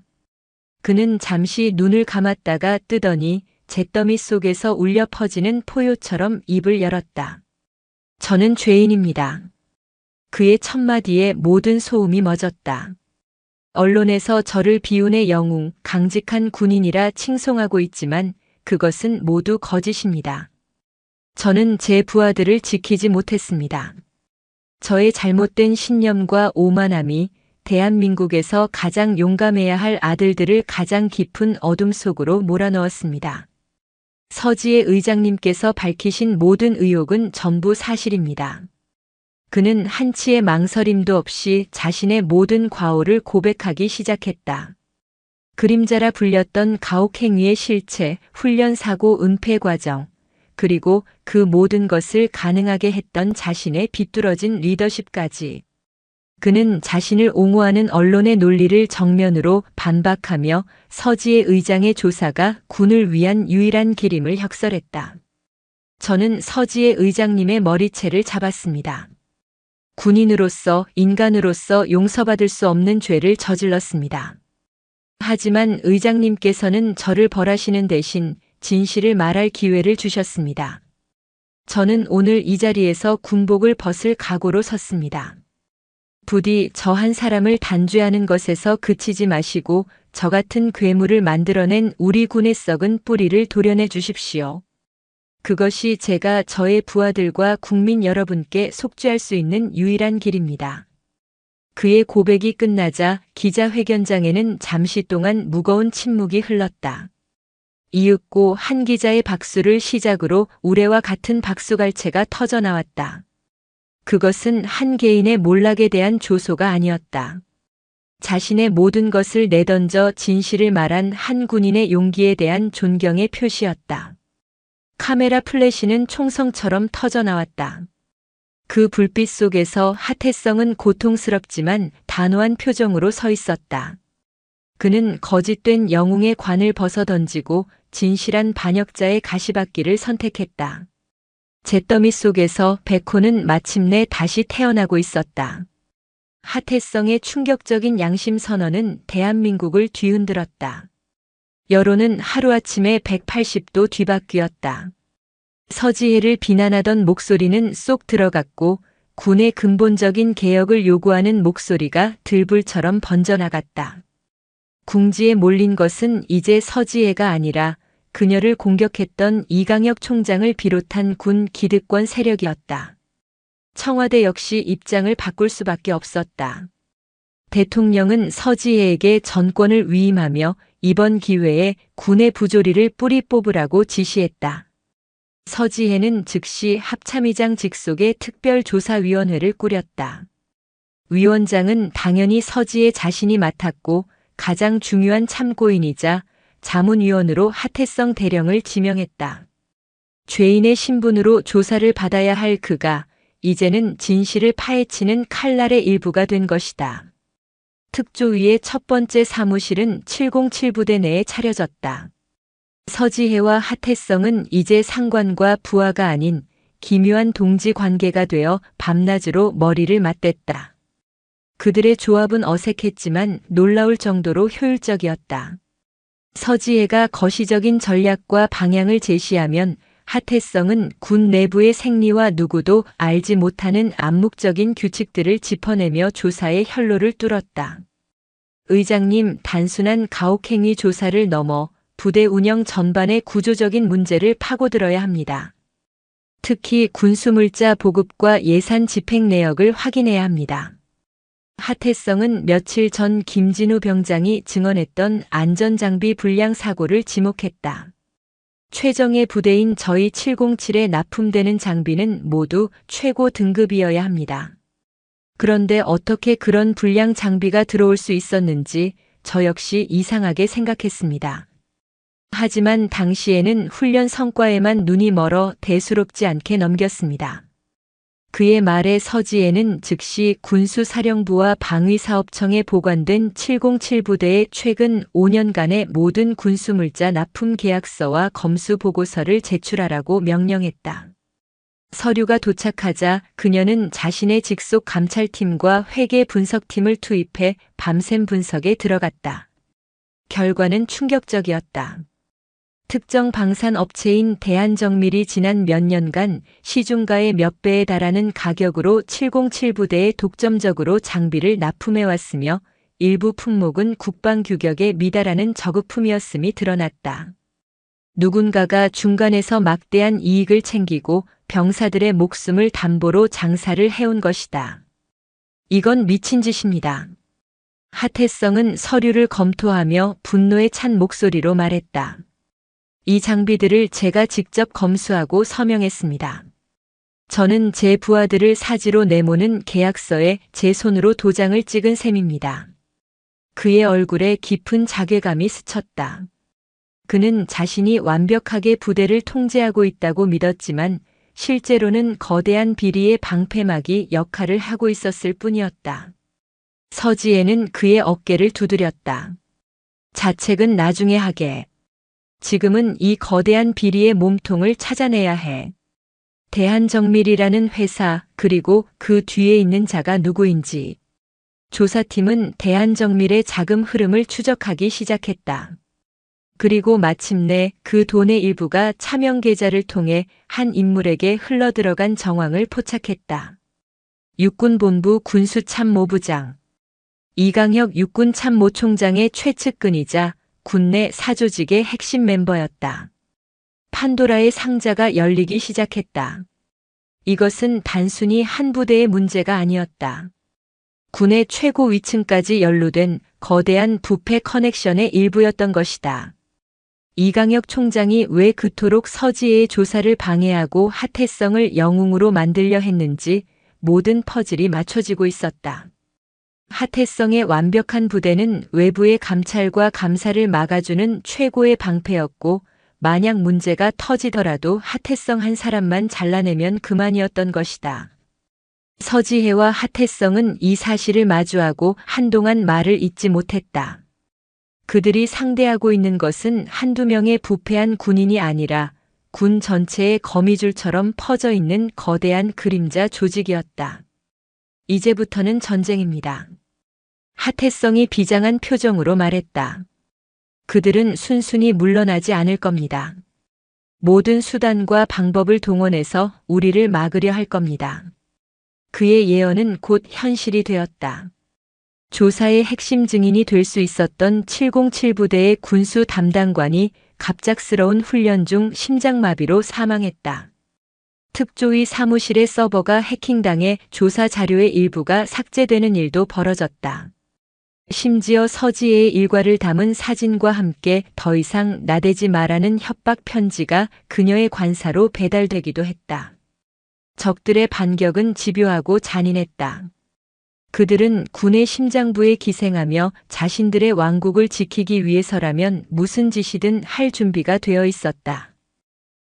그는 잠시 눈을 감았다가 뜨더니 잿더미 속에서 울려 퍼지는 포효처럼 입을 열었다. 저는 죄인입니다. 그의 첫마디에 모든 소음이 멎었다. 언론에서 저를 비운의 영웅, 강직한 군인이라 칭송하고 있지만 그것은 모두 거짓입니다. 저는 제 부하들을 지키지 못했습니다. 저의 잘못된 신념과 오만함이 대한민국에서 가장 용감해야 할 아들들을 가장 깊은 어둠 속으로 몰아넣었습니다. 서지혜 의장님께서 밝히신 모든 의혹은 전부 사실입니다. 그는 한치의 망설임도 없이 자신의 모든 과오를 고백하기 시작했다. 그림자라 불렸던 가혹행위의 실체, 훈련 사고 은폐 과정, 그리고 그 모든 것을 가능하게 했던 자신의 비뚤어진 리더십까지. 그는 자신을 옹호하는 언론의 논리를 정면으로 반박하며 서지혜 의장의 조사가 군을 위한 유일한 길임을 혁설했다. 저는 서지혜 의장님의 머리채를 잡았습니다. 군인으로서, 인간으로서 용서받을 수 없는 죄를 저질렀습니다. 하지만 의장님께서는 저를 벌하시는 대신 진실을 말할 기회를 주셨습니다. 저는 오늘 이 자리에서 군복을 벗을 각오로 섰습니다. 부디 저 한 사람을 단죄하는 것에서 그치지 마시고 저 같은 괴물을 만들어낸 우리 군의 썩은 뿌리를 도려내 주십시오. 그것이 제가 저의 부하들과 국민 여러분께 속죄할 수 있는 유일한 길입니다. 그의 고백이 끝나자 기자회견장에는 잠시 동안 무거운 침묵이 흘렀다. 이윽고 한 기자의 박수를 시작으로 우레와 같은 박수갈채가 터져나왔다. 그것은 한 개인의 몰락에 대한 조소가 아니었다. 자신의 모든 것을 내던져 진실을 말한 한 군인의 용기에 대한 존경의 표시였다. 카메라 플래시는 총성처럼 터져나왔다. 그 불빛 속에서 하태성은 고통스럽지만 단호한 표정으로 서 있었다. 그는 거짓된 영웅의 관을 벗어던지고 진실한 반역자의 가시밭길을 선택했다. 잿더미 속에서 백호는 마침내 다시 태어나고 있었다. 하태성의 충격적인 양심 선언은 대한민국을 뒤흔들었다. 여론은 하루아침에 180도 뒤바뀌었다. 서지혜를 비난하던 목소리는 쏙 들어갔고 군의 근본적인 개혁을 요구하는 목소리가 들불처럼 번져나갔다. 궁지에 몰린 것은 이제 서지혜가 아니라 그녀를 공격했던 이강혁 총장을 비롯한 군 기득권 세력이었다. 청와대 역시 입장을 바꿀 수밖에 없었다. 대통령은 서지혜에게 전권을 위임하며 이번 기회에 군의 부조리를 뿌리 뽑으라고 지시했다. 서지혜는 즉시 합참의장 직속의 특별조사위원회를 꾸렸다. 위원장은 당연히 서지혜 자신이 맡았고 가장 중요한 참고인이자 자문위원으로 하태성 대령을 지명했다. 죄인의 신분으로 조사를 받아야 할 그가 이제는 진실을 파헤치는 칼날의 일부가 된 것이다. 특조위의 첫 번째 사무실은 707부대 내에 차려졌다. 서지혜와 하태성은 이제 상관과 부하가 아닌 기묘한 동지 관계가 되어 밤낮으로 머리를 맞댔다. 그들의 조합은 어색했지만 놀라울 정도로 효율적이었다. 서지혜가 거시적인 전략과 방향을 제시하면 하태성은 군 내부의 생리와 누구도 알지 못하는 암묵적인 규칙들을 짚어내며 조사의 혈로를 뚫었다. 의장님, 단순한 가혹행위 조사를 넘어 부대 운영 전반의 구조적인 문제를 파고들어야 합니다. 특히 군수물자 보급과 예산 집행 내역을 확인해야 합니다. 하태성은 며칠 전 김진우 병장이 증언했던 안전장비 불량 사고를 지목했다. 최정예 부대인 저희 707에 납품되는 장비는 모두 최고 등급이어야 합니다. 그런데 어떻게 그런 불량 장비가 들어올 수 있었는지 저 역시 이상하게 생각했습니다. 하지만 당시에는 훈련 성과에만 눈이 멀어 대수롭지 않게 넘겼습니다. 그의 말에 서지혜는 즉시 군수사령부와 방위사업청에 보관된 707부대의 최근 5년간의 모든 군수물자 납품 계약서와 검수 보고서를 제출하라고 명령했다. 서류가 도착하자 그녀는 자신의 직속 감찰팀과 회계 분석팀을 투입해 밤샘 분석에 들어갔다. 결과는 충격적이었다. 특정 방산 업체인 대한정밀이 지난 몇 년간 시중가의 몇 배에 달하는 가격으로 707부대에 독점적으로 장비를 납품해왔으며 일부 품목은 국방 규격에 미달하는 저급품이었음이 드러났다. 누군가가 중간에서 막대한 이익을 챙기고 병사들의 목숨을 담보로 장사를 해온 것이다. 이건 미친 짓입니다. 하태성은 서류를 검토하며 분노에 찬 목소리로 말했다. 이 장비들을 제가 직접 검수하고 서명했습니다. 저는 제 부하들을 사지로 내모는 계약서에 제 손으로 도장을 찍은 셈입니다. 그의 얼굴에 깊은 자괴감이 스쳤다. 그는 자신이 완벽하게 부대를 통제하고 있다고 믿었지만 실제로는 거대한 비리의 방패막이 역할을 하고 있었을 뿐이었다. 서지혜는 그의 어깨를 두드렸다. 자책은 나중에 하게. 지금은 이 거대한 비리의 몸통을 찾아내야 해. 대한정밀이라는 회사 그리고 그 뒤에 있는 자가 누구인지. 조사팀은 대한정밀의 자금 흐름을 추적하기 시작했다. 그리고 마침내 그 돈의 일부가 차명 계좌를 통해 한 인물에게 흘러들어간 정황을 포착했다. 육군본부 군수참모부장 이강혁 육군참모총장의 최측근이자 군내 사조직의 핵심 멤버였다. 판도라의 상자가 열리기 시작했다. 이것은 단순히 한 부대의 문제가 아니었다. 군의 최고 위층까지 연루된 거대한 부패 커넥션의 일부였던 것이다. 이강혁 총장이 왜 그토록 서지혜의 조사를 방해하고 하태성을 영웅으로 만들려 했는지 모든 퍼즐이 맞춰지고 있었다. 하태성의 완벽한 부대는 외부의 감찰과 감사를 막아주는 최고의 방패였고 만약 문제가 터지더라도 하태성 한 사람만 잘라내면 그만이었던 것이다. 서지혜와 하태성은 이 사실을 마주하고 한동안 말을 잇지 못했다. 그들이 상대하고 있는 것은 한두 명의 부패한 군인이 아니라 군 전체의 거미줄처럼 퍼져 있는 거대한 그림자 조직이었다. 이제부터는 전쟁입니다. 하태성이 비장한 표정으로 말했다. 그들은 순순히 물러나지 않을 겁니다. 모든 수단과 방법을 동원해서 우리를 막으려 할 겁니다. 그의 예언은 곧 현실이 되었다. 조사의 핵심 증인이 될 수 있었던 707부대의 군수 담당관이 갑작스러운 훈련 중 심장마비로 사망했다. 특조위 사무실의 서버가 해킹당해 조사 자료의 일부가 삭제되는 일도 벌어졌다. 심지어 서지혜의 일과를 담은 사진과 함께 더 이상 나대지 마라는 협박 편지가 그녀의 관사로 배달되기도 했다. 적들의 반격은 집요하고 잔인했다. 그들은 군의 심장부에 기생하며 자신들의 왕국을 지키기 위해서라면 무슨 짓이든 할 준비가 되어 있었다.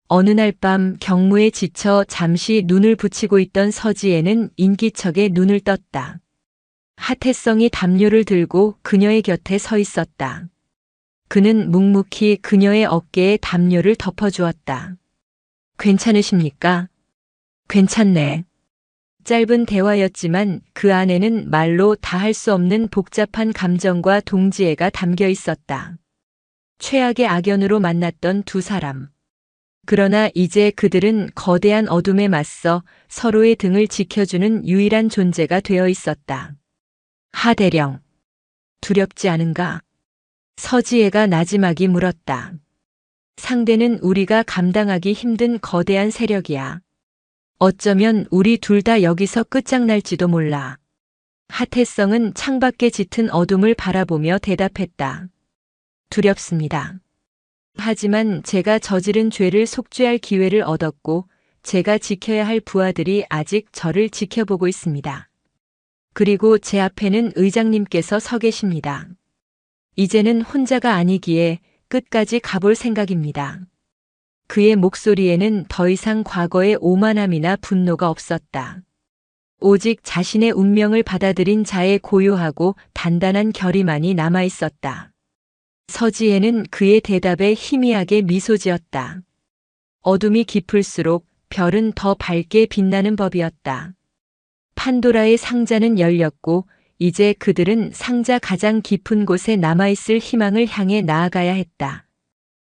어느 날 밤 경무에 지쳐 잠시 눈을 붙이고 있던 서지혜는 인기척에 눈을 떴다. 하태성이 담요를 들고 그녀의 곁에 서 있었다. 그는 묵묵히 그녀의 어깨에 담요를 덮어주었다. 괜찮으십니까? 괜찮네. 짧은 대화였지만 그 안에는 말로 다 할 수 없는 복잡한 감정과 동지애가 담겨 있었다. 최악의 악연으로 만났던 두 사람. 그러나 이제 그들은 거대한 어둠에 맞서 서로의 등을 지켜주는 유일한 존재가 되어 있었다. 하대령. 두렵지 않은가? 서지혜가 나지막이 물었다. 상대는 우리가 감당하기 힘든 거대한 세력이야. 어쩌면 우리 둘 다 여기서 끝장날지도 몰라. 하태성은 창밖에 짙은 어둠을 바라보며 대답했다. 두렵습니다. 하지만 제가 저지른 죄를 속죄할 기회를 얻었고 제가 지켜야 할 부하들이 아직 저를 지켜보고 있습니다. 그리고 제 앞에는 의장님께서 서 계십니다. 이제는 혼자가 아니기에 끝까지 가볼 생각입니다. 그의 목소리에는 더 이상 과거의 오만함이나 분노가 없었다. 오직 자신의 운명을 받아들인 자의 고요하고 단단한 결의만이 남아 있었다. 서지혜는 그의 대답에 희미하게 미소 지었다. 어둠이 깊을수록 별은 더 밝게 빛나는 법이었다. 판도라의 상자는 열렸고 이제 그들은 상자 가장 깊은 곳에 남아있을 희망을 향해 나아가야 했다.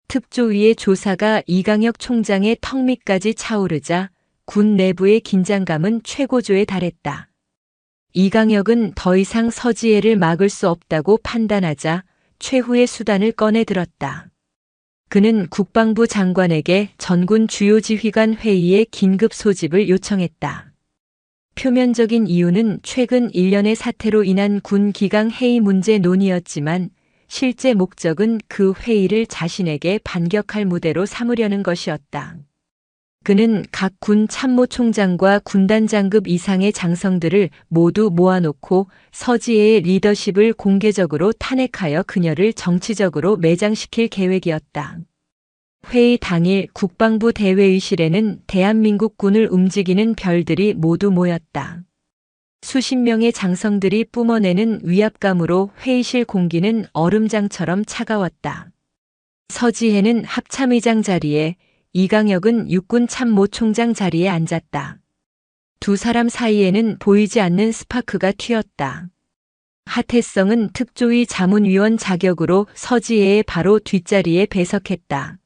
특조위의 조사가 이강혁 총장의 턱 밑까지 차오르자 군 내부의 긴장감은 최고조에 달했다. 이강혁은 더 이상 서지혜를 막을 수 없다고 판단하자 최후의 수단을 꺼내 들었다. 그는 국방부 장관에게 전군 주요 지휘관 회의의 긴급 소집을 요청했다. 표면적인 이유는 최근 일련의 사태로 인한 군 기강 해이 문제 논의였지만 실제 목적은 그 회의를 자신에게 반격할 무대로 삼으려는 것이었다. 그는 각 군 참모총장과 군단장급 이상의 장성들을 모두 모아놓고 서지혜의 리더십을 공개적으로 탄핵하여 그녀를 정치적으로 매장시킬 계획이었다. 회의 당일 국방부 대회의실에는 대한민국 군을 움직이는 별들이 모두 모였다. 수십 명의 장성들이 뿜어내는 위압감으로 회의실 공기는 얼음장처럼 차가웠다. 서지혜는 합참의장 자리에, 이강혁은 육군 참모총장 자리에 앉았다. 두 사람 사이에는 보이지 않는 스파크가 튀었다. 하태성은 특조위 자문위원 자격으로 서지혜의 바로 뒷자리에 배석했다.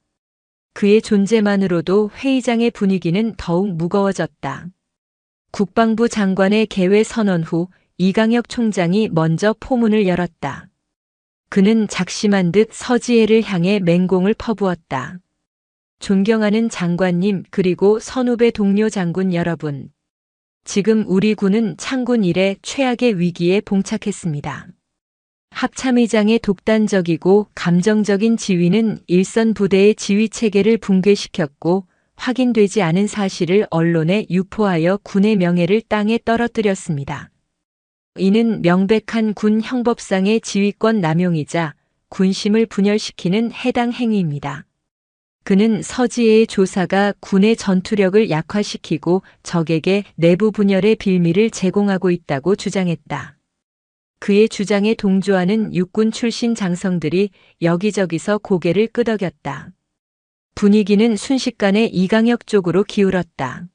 그의 존재만으로도 회의장의 분위기는 더욱 무거워졌다. 국방부 장관의 개회 선언 후 이강혁 총장이 먼저 포문을 열었다. 그는 작심한 듯 서지혜를 향해 맹공을 퍼부었다. 존경하는 장관님 그리고 선후배 동료 장군 여러분. 지금 우리 군은 창군 이래 최악의 위기에 봉착했습니다. 합참의장의 독단적이고 감정적인 지휘는 일선 부대의 지휘 체계를 붕괴시켰고 확인되지 않은 사실을 언론에 유포하여 군의 명예를 땅에 떨어뜨렸습니다. 이는 명백한 군 형법상의 지휘권 남용이자 군심을 분열시키는 해당 행위입니다. 그는 서지혜의 조사가 군의 전투력을 약화시키고 적에게 내부 분열의 빌미를 제공하고 있다고 주장했다. 그의 주장에 동조하는 육군 출신 장성들이 여기저기서 고개를 끄덕였다. 분위기는 순식간에 이강혁 쪽으로 기울었다.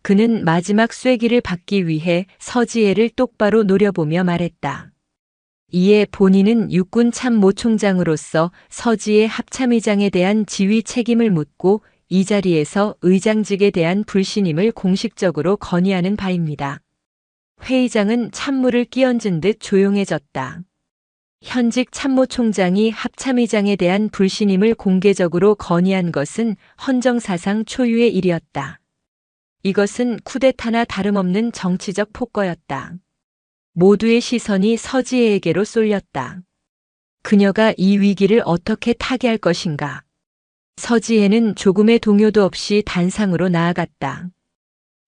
그는 마지막 쐐기를 받기 위해 서지혜를 똑바로 노려보며 말했다. 이에 본인은 육군 참모총장으로서 서지혜 합참의장에 대한 지휘 책임을 묻고 이 자리에서 의장직에 대한 불신임을 공식적으로 건의하는 바입니다. 회의장은 찬물을 끼얹은 듯 조용해졌다. 현직 참모총장이 합참의장에 대한 불신임을 공개적으로 건의한 것은 헌정사상 초유의 일이었다. 이것은 쿠데타나 다름없는 정치적 폭거였다. 모두의 시선이 서지혜에게로 쏠렸다. 그녀가 이 위기를 어떻게 타개할 것인가. 서지혜는 조금의 동요도 없이 단상으로 나아갔다.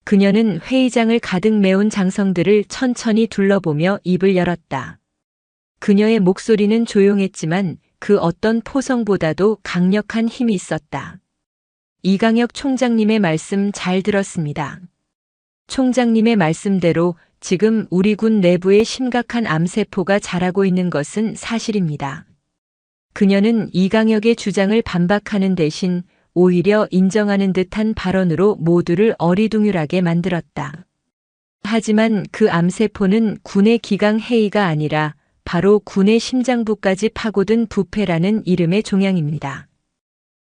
그녀는 회의장을 가득 메운 장성들을 천천히 둘러보며 입을 열었다. 그녀의 목소리는 조용했지만 그 어떤 포성보다도 강력한 힘이 있었다. 이강혁 총장님의 말씀 잘 들었습니다. 총장님의 말씀대로 지금 우리 군 내부에 심각한 암세포가 자라고 있는 것은 사실입니다. 그녀는 이강혁의 주장을 반박하는 대신 오히려 인정하는 듯한 발언으로 모두를 어리둥절하게 만들었다. 하지만 그 암세포는 군의 기강 해이가 아니라 바로 군의 심장부까지 파고든 부패라는 이름의 종양입니다.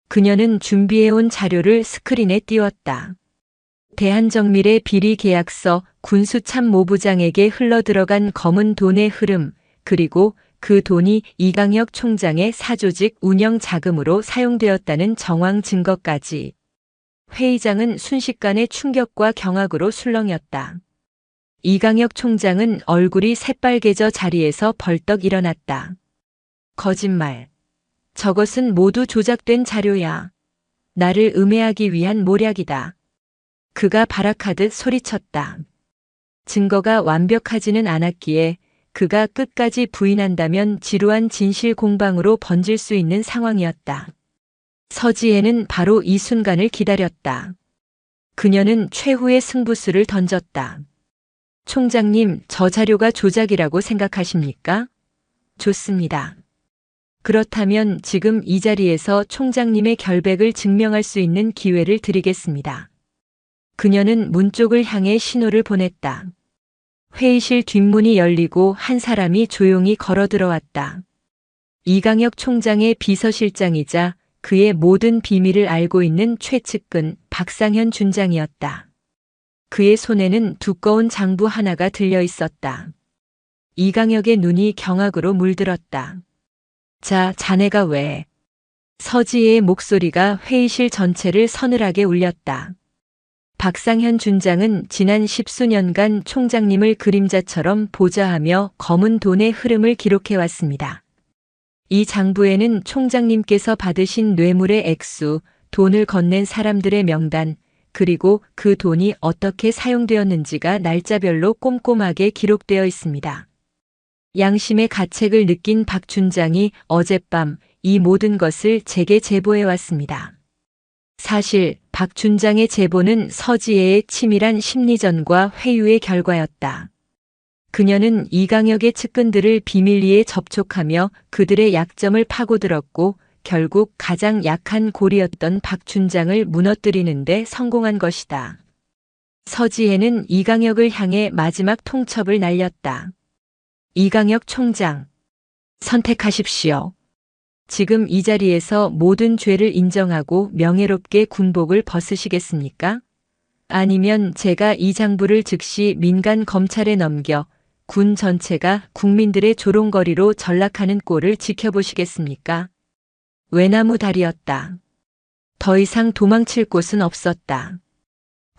그녀는 준비해온 자료를 스크린에 띄웠다. 대한정밀의 비리 계약서, 군수참모부장에게 흘러들어간 검은 돈의 흐름, 그리고 그 돈이 이강혁 총장의 사조직 운영 자금으로 사용되었다는 정황 증거까지. 회의장은 순식간에 충격과 경악으로 술렁였다. 이강혁 총장은 얼굴이 새빨개져 자리에서 벌떡 일어났다. 거짓말. 저것은 모두 조작된 자료야. 나를 음해하기 위한 모략이다. 그가 발악하듯 소리쳤다. 증거가 완벽하지는 않았기에 그가 끝까지 부인한다면 지루한 진실 공방으로 번질 수 있는 상황이었다. 서지혜는 바로 이 순간을 기다렸다. 그녀는 최후의 승부수를 던졌다. 총장님, 저 자료가 조작이라고 생각하십니까? 좋습니다. 그렇다면 지금 이 자리에서 총장님의 결백을 증명할 수 있는 기회를 드리겠습니다. 그녀는 문 쪽을 향해 신호를 보냈다. 회의실 뒷문이 열리고 한 사람이 조용히 걸어 들어왔다. 이강혁 총장의 비서실장이자 그의 모든 비밀을 알고 있는 최측근 박상현 준장이었다. 그의 손에는 두꺼운 장부 하나가 들려 있었다. 이강혁의 눈이 경악으로 물들었다. 자, 자네가 왜? 서지혜의 목소리가 회의실 전체를 서늘하게 울렸다. 박상현 준장은 지난 10수년간 총장님을 그림자처럼 보좌하며 검은 돈의 흐름을 기록해왔습니다. 이 장부에는 총장님께서 받으신 뇌물의 액수, 돈을 건넨 사람들의 명단, 그리고 그 돈이 어떻게 사용되었는지가 날짜별로 꼼꼼하게 기록되어 있습니다. 양심의 가책을 느낀 박 준장이 어젯밤 이 모든 것을 제게 제보해 왔습니다. 사실 박 준장의 제보는 서지혜의 치밀한 심리전과 회유의 결과였다. 그녀는 이강혁의 측근들을 비밀리에 접촉하며 그들의 약점을 파고들었고 결국 가장 약한 고리였던 박 준장을 무너뜨리는데 성공한 것이다. 서지혜는 이강혁을 향해 마지막 통첩을 날렸다. 이강혁 총장, 선택하십시오. 지금 이 자리에서 모든 죄를 인정하고 명예롭게 군복을 벗으시겠습니까? 아니면 제가 이 장부를 즉시 민간 검찰에 넘겨 군 전체가 국민들의 조롱거리로 전락하는 꼴을 지켜보시겠습니까? 외나무 다리였다. 더 이상 도망칠 곳은 없었다.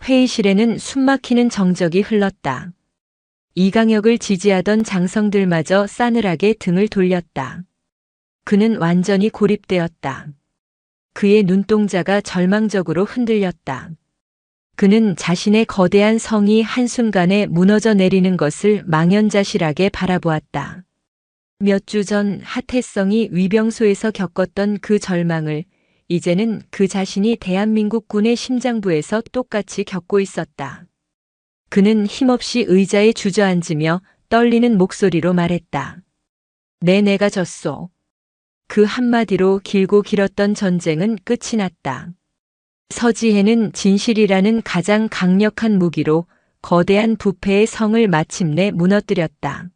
회의실에는 숨막히는 정적이 흘렀다. 이강혁을 지지하던 장성들마저 싸늘하게 등을 돌렸다. 그는 완전히 고립되었다. 그의 눈동자가 절망적으로 흔들렸다. 그는 자신의 거대한 성이 한순간에 무너져 내리는 것을 망연자실하게 바라보았다. 몇 주 전 하태성이 위병소에서 겪었던 그 절망을 이제는 그 자신이 대한민국 군의 심장부에서 똑같이 겪고 있었다. 그는 힘없이 의자에 주저앉으며 떨리는 목소리로 말했다. 내가 졌소. 그 한마디로 길고 길었던 전쟁은 끝이 났다. 서지혜는 진실이라는 가장 강력한 무기로 거대한 부패의 성을 마침내 무너뜨렸다.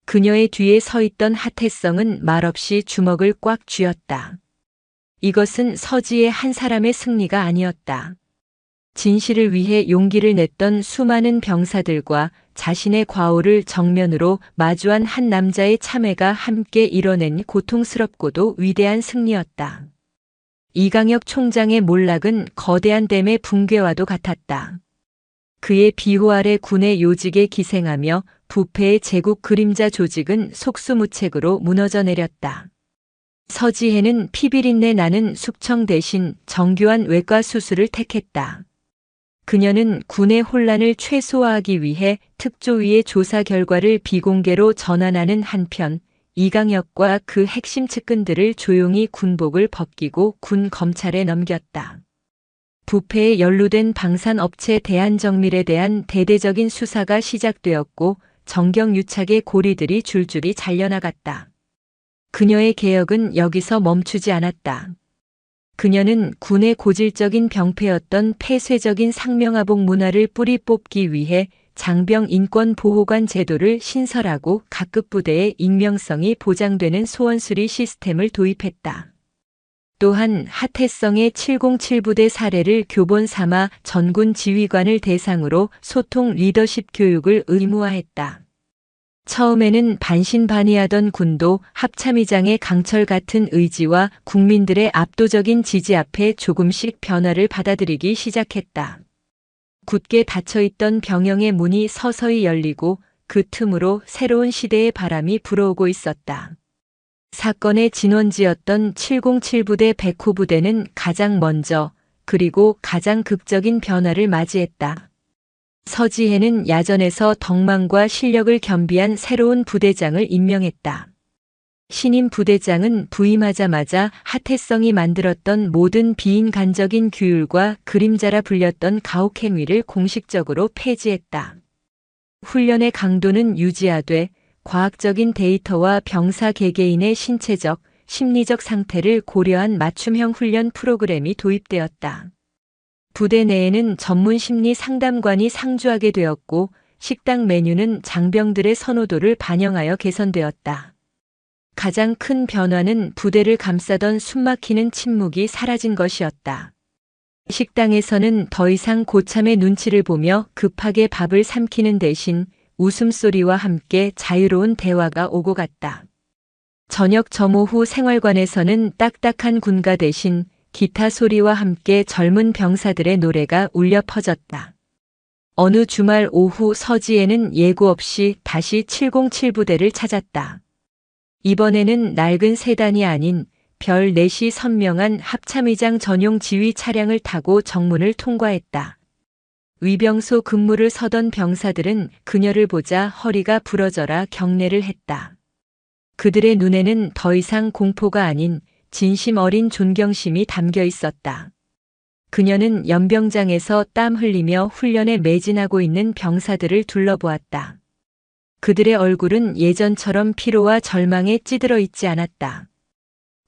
그녀의 뒤에 서 있던 하태성은 말없이 주먹을 꽉 쥐었다. 이것은 서지혜 한 사람의 승리가 아니었다. 진실을 위해 용기를 냈던 수많은 병사들과 자신의 과오를 정면으로 마주한 한 남자의 참회가 함께 이뤄낸 고통스럽고도 위대한 승리였다. 이강혁 총장의 몰락은 거대한 댐의 붕괴와도 같았다. 그의 비호 아래 군의 요직에 기생하며 부패의 제국 그림자 조직은 속수무책으로 무너져 내렸다. 서지혜는 피비린내 나는 숙청 대신 정교한 외과 수술을 택했다. 그녀는 군의 혼란을 최소화하기 위해 특조위의 조사 결과를 비공개로 전환하는 한편 이강혁과 그 핵심 측근들을 조용히 군복을 벗기고 군 검찰에 넘겼다. 부패에 연루된 방산업체 대한정밀에 대한 대대적인 수사가 시작되었고 정경유착의 고리들이 줄줄이 잘려나갔다. 그녀의 개혁은 여기서 멈추지 않았다. 그녀는 군의 고질적인 병폐였던 폐쇄적인 상명하복 문화를 뿌리 뽑기 위해 장병 인권보호관 제도를 신설하고 각급 부대의 익명성이 보장되는 소원수리 시스템을 도입했다. 또한 하태성의 707부대 사례를 교본 삼아 전군 지휘관을 대상으로 소통 리더십 교육을 의무화했다. 처음에는 반신반의하던 군도 합참의장의 강철 같은 의지와 국민들의 압도적인 지지 앞에 조금씩 변화를 받아들이기 시작했다. 굳게 닫혀있던 병영의 문이 서서히 열리고 그 틈으로 새로운 시대의 바람이 불어오고 있었다. 사건의 진원지였던 707부대 백호부대는 가장 먼저 그리고 가장 극적인 변화를 맞이했다. 서지혜는 야전에서 덕망과 실력을 겸비한 새로운 부대장을 임명했다. 신임 부대장은 부임하자마자 하태성이 만들었던 모든 비인간적인 규율과 그림자라 불렸던 가혹행위를 공식적으로 폐지했다. 훈련의 강도는 유지하되 과학적인 데이터와 병사 개개인의 신체적, 심리적 상태를 고려한 맞춤형 훈련 프로그램이 도입되었다. 부대 내에는 전문 심리 상담관이 상주하게 되었고 식당 메뉴는 장병들의 선호도를 반영하여 개선되었다. 가장 큰 변화는 부대를 감싸던 숨막히는 침묵이 사라진 것이었다. 식당에서는 더 이상 고참의 눈치를 보며 급하게 밥을 삼키는 대신 웃음소리와 함께 자유로운 대화가 오고 갔다. 저녁 점호 후 생활관에서는 딱딱한 군가 대신 기타 소리와 함께 젊은 병사들의 노래가 울려 퍼졌다. 어느 주말 오후 서지혜는 예고 없이 다시 707부대를 찾았다. 이번에는 낡은 세단이 아닌 별 4시 선명한 합참의장 전용 지휘 차량을 타고 정문을 통과했다. 위병소 근무를 서던 병사들은 그녀를 보자 허리가 부러져라 경례를 했다. 그들의 눈에는 더 이상 공포가 아닌 진심 어린 존경심이 담겨 있었다. 그녀는 연병장에서 땀 흘리며 훈련에 매진하고 있는 병사들을 둘러보았다. 그들의 얼굴은 예전처럼 피로와 절망에 찌들어 있지 않았다.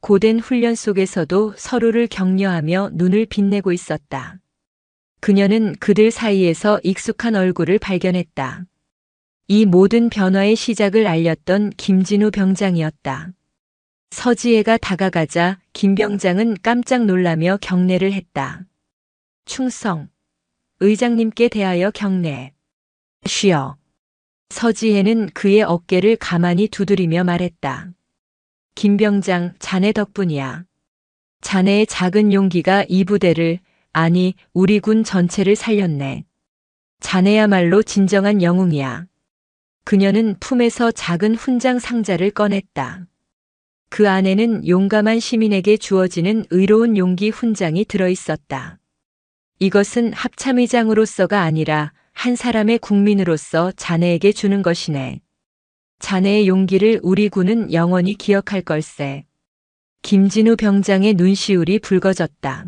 고된 훈련 속에서도 서로를 격려하며 눈을 빛내고 있었다. 그녀는 그들 사이에서 익숙한 얼굴을 발견했다. 이 모든 변화의 시작을 알렸던 김진우 병장이었다. 서지혜가 다가가자 김 병장은 깜짝 놀라며 경례를 했다. 충성. 의장님께 대하여 경례. 쉬어. 서지혜는 그의 어깨를 가만히 두드리며 말했다. 김 병장, 자네 덕분이야. 자네의 작은 용기가 이 부대를, 아니 우리 군 전체를 살렸네. 자네야말로 진정한 영웅이야. 그녀는 품에서 작은 훈장 상자를 꺼냈다. 그 안에는 용감한 시민에게 주어지는 의로운 용기 훈장이 들어있었다. 이것은 합참의장으로서가 아니라 한 사람의 국민으로서 자네에게 주는 것이네. 자네의 용기를 우리 군은 영원히 기억할 걸세. 김진우 병장의 눈시울이 붉어졌다.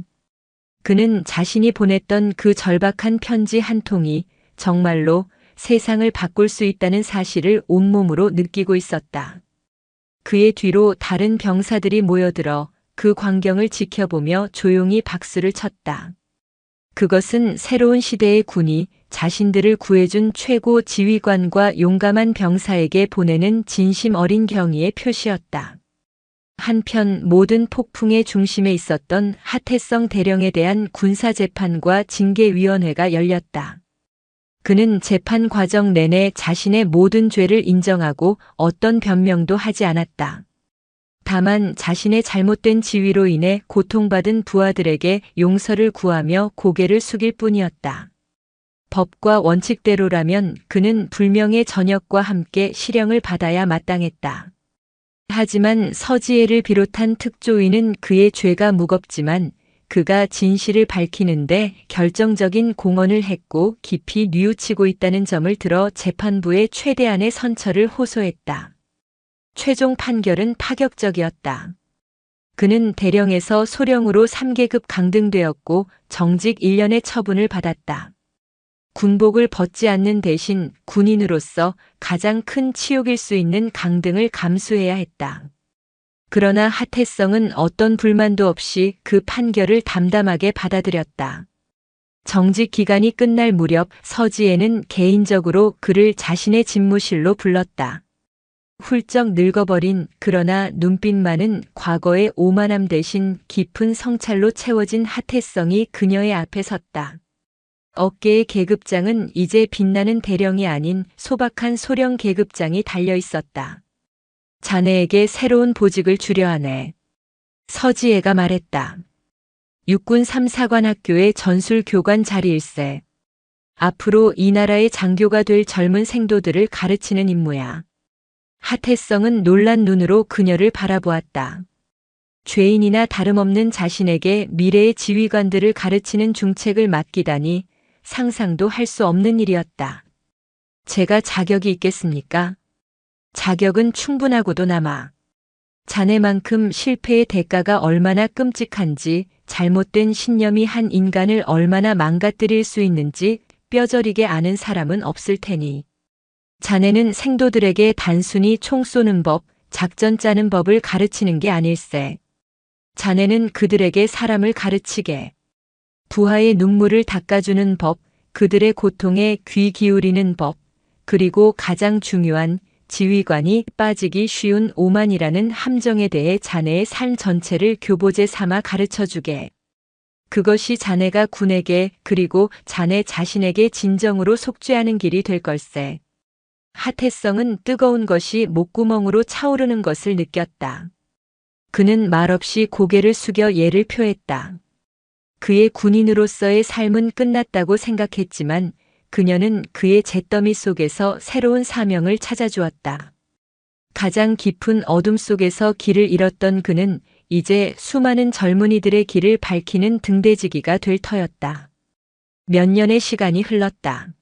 그는 자신이 보냈던 그 절박한 편지 한 통이 정말로 세상을 바꿀 수 있다는 사실을 온몸으로 느끼고 있었다. 그의 뒤로 다른 병사들이 모여들어 그 광경을 지켜보며 조용히 박수를 쳤다. 그것은 새로운 시대의 군이 자신들을 구해준 최고 지휘관과 용감한 병사에게 보내는 진심 어린 경의의 표시였다. 한편 모든 폭풍의 중심에 있었던 하태성 대령에 대한 군사재판과 징계위원회가 열렸다. 그는 재판 과정 내내 자신의 모든 죄를 인정하고 어떤 변명도 하지 않았다. 다만 자신의 잘못된 지위로 인해 고통받은 부하들에게 용서를 구하며 고개를 숙일 뿐이었다. 법과 원칙대로라면 그는 불명예 전역과 함께 실형을 받아야 마땅했다. 하지만 서지혜를 비롯한 특조위는 그의 죄가 무겁지만 그가 진실을 밝히는데 결정적인 공헌을 했고 깊이 뉘우치고 있다는 점을 들어 재판부에 최대한의 선처를 호소했다. 최종 판결은 파격적이었다. 그는 대령에서 소령으로 3계급 강등되었고 정직 1년의 처분을 받았다. 군복을 벗지 않는 대신 군인으로서 가장 큰 치욕일 수 있는 강등을 감수해야 했다. 그러나 하태성은 어떤 불만도 없이 그 판결을 담담하게 받아들였다. 정직 기간이 끝날 무렵 서지혜는 개인적으로 그를 자신의 집무실로 불렀다. 훌쩍 늙어버린 그러나 눈빛만은 과거의 오만함 대신 깊은 성찰로 채워진 하태성이 그녀의 앞에 섰다. 어깨의 계급장은 이제 빛나는 대령이 아닌 소박한 소령 계급장이 달려 있었다. 자네에게 새로운 보직을 주려 하네. 서지혜가 말했다. 육군 3사관 학교의 전술 교관 자리일세. 앞으로 이 나라의 장교가 될 젊은 생도들을 가르치는 임무야. 하태성은 놀란 눈으로 그녀를 바라보았다. 죄인이나 다름없는 자신에게 미래의 지휘관들을 가르치는 중책을 맡기다니 상상도 할 수 없는 일이었다. 제가 자격이 있겠습니까? 자격은 충분하고도 남아. 자네만큼 실패의 대가가 얼마나 끔찍한지, 잘못된 신념이 한 인간을 얼마나 망가뜨릴 수 있는지 뼈저리게 아는 사람은 없을 테니. 자네는 생도들에게 단순히 총 쏘는 법, 작전 짜는 법을 가르치는 게 아닐세. 자네는 그들에게 사람을 가르치게. 부하의 눈물을 닦아주는 법, 그들의 고통에 귀 기울이는 법, 그리고 가장 중요한 지휘관이 빠지기 쉬운 오만이라는 함정에 대해 자네의 삶 전체를 교보제 삼아 가르쳐주게. 그것이 자네가 군에게 그리고 자네 자신에게 진정으로 속죄하는 길이 될 걸세. 하태성은 뜨거운 것이 목구멍으로 차오르는 것을 느꼈다. 그는 말없이 고개를 숙여 예를 표했다. 그의 군인으로서의 삶은 끝났다고 생각했지만 그녀는 그의 잿더미 속에서 새로운 사명을 찾아주었다. 가장 깊은 어둠 속에서 길을 잃었던 그는 이제 수많은 젊은이들의 길을 밝히는 등대지기가 될 터였다. 몇 년의 시간이 흘렀다.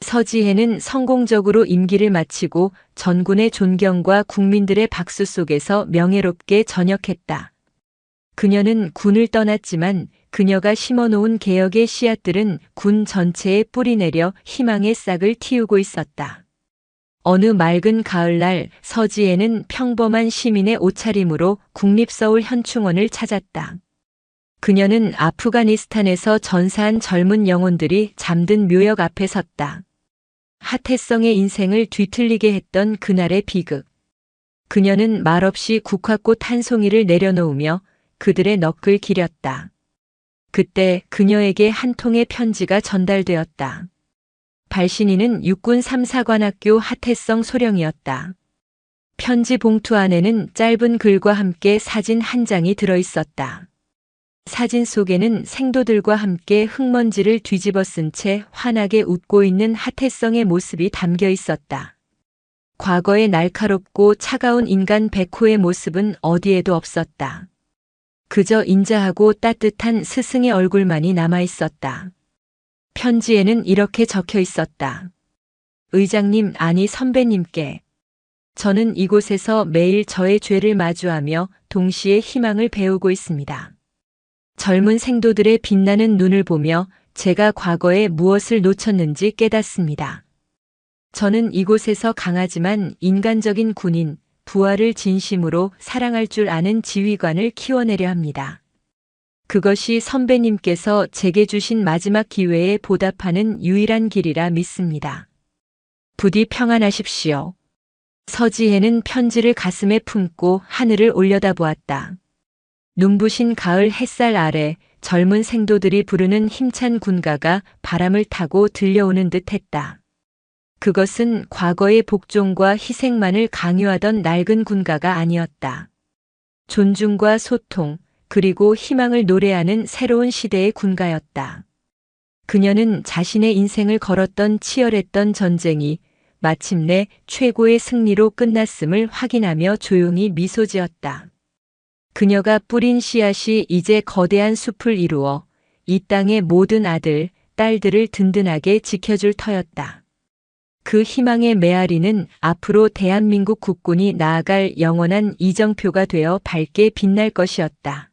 서지혜는 성공적으로 임기를 마치고 전군의 존경과 국민들의 박수 속에서 명예롭게 전역했다. 그녀는 군을 떠났지만 그녀가 심어놓은 개혁의 씨앗들은 군 전체에 뿌리내려 희망의 싹을 틔우고 있었다. 어느 맑은 가을날 서지혜는 평범한 시민의 옷차림으로 국립서울 현충원을 찾았다. 그녀는 아프가니스탄에서 전사한 젊은 영혼들이 잠든 묘역 앞에 섰다. 하태성의 인생을 뒤틀리게 했던 그날의 비극. 그녀는 말없이 국화꽃 한 송이를 내려놓으며 그들의 넋을 기렸다. 그때 그녀에게 한 통의 편지가 전달되었다. 발신인은 육군 3사관학교 하태성 소령이었다. 편지 봉투 안에는 짧은 글과 함께 사진 한 장이 들어있었다. 사진 속에는 생도들과 함께 흙먼지를 뒤집어 쓴 채 환하게 웃고 있는 하태성의 모습이 담겨 있었다. 과거의 날카롭고 차가운 인간 백호의 모습은 어디에도 없었다. 그저 인자하고 따뜻한 스승의 얼굴만이 남아 있었다. 편지에는 이렇게 적혀 있었다. 의장님, 아니 선배님께. 저는 이곳에서 매일 저의 죄를 마주하며 동시에 희망을 배우고 있습니다. 젊은 생도들의 빛나는 눈을 보며 제가 과거에 무엇을 놓쳤는지 깨닫습니다. 저는 이곳에서 강하지만 인간적인 군인, 부하를 진심으로 사랑할 줄 아는 지휘관을 키워내려 합니다. 그것이 선배님께서 제게 주신 마지막 기회에 보답하는 유일한 길이라 믿습니다. 부디 평안하십시오. 서지혜는 편지를 가슴에 품고 하늘을 올려다보았다. 눈부신 가을 햇살 아래 젊은 생도들이 부르는 힘찬 군가가 바람을 타고 들려오는 듯했다. 그것은 과거의 복종과 희생만을 강요하던 낡은 군가가 아니었다. 존중과 소통, 그리고 희망을 노래하는 새로운 시대의 군가였다. 그녀는 자신의 인생을 걸었던 치열했던 전쟁이 마침내 최고의 승리로 끝났음을 확인하며 조용히 미소 지었다. 그녀가 뿌린 씨앗이 이제 거대한 숲을 이루어 이 땅의 모든 아들, 딸들을 든든하게 지켜줄 터였다. 그 희망의 메아리는 앞으로 대한민국 국군이 나아갈 영원한 이정표가 되어 밝게 빛날 것이었다.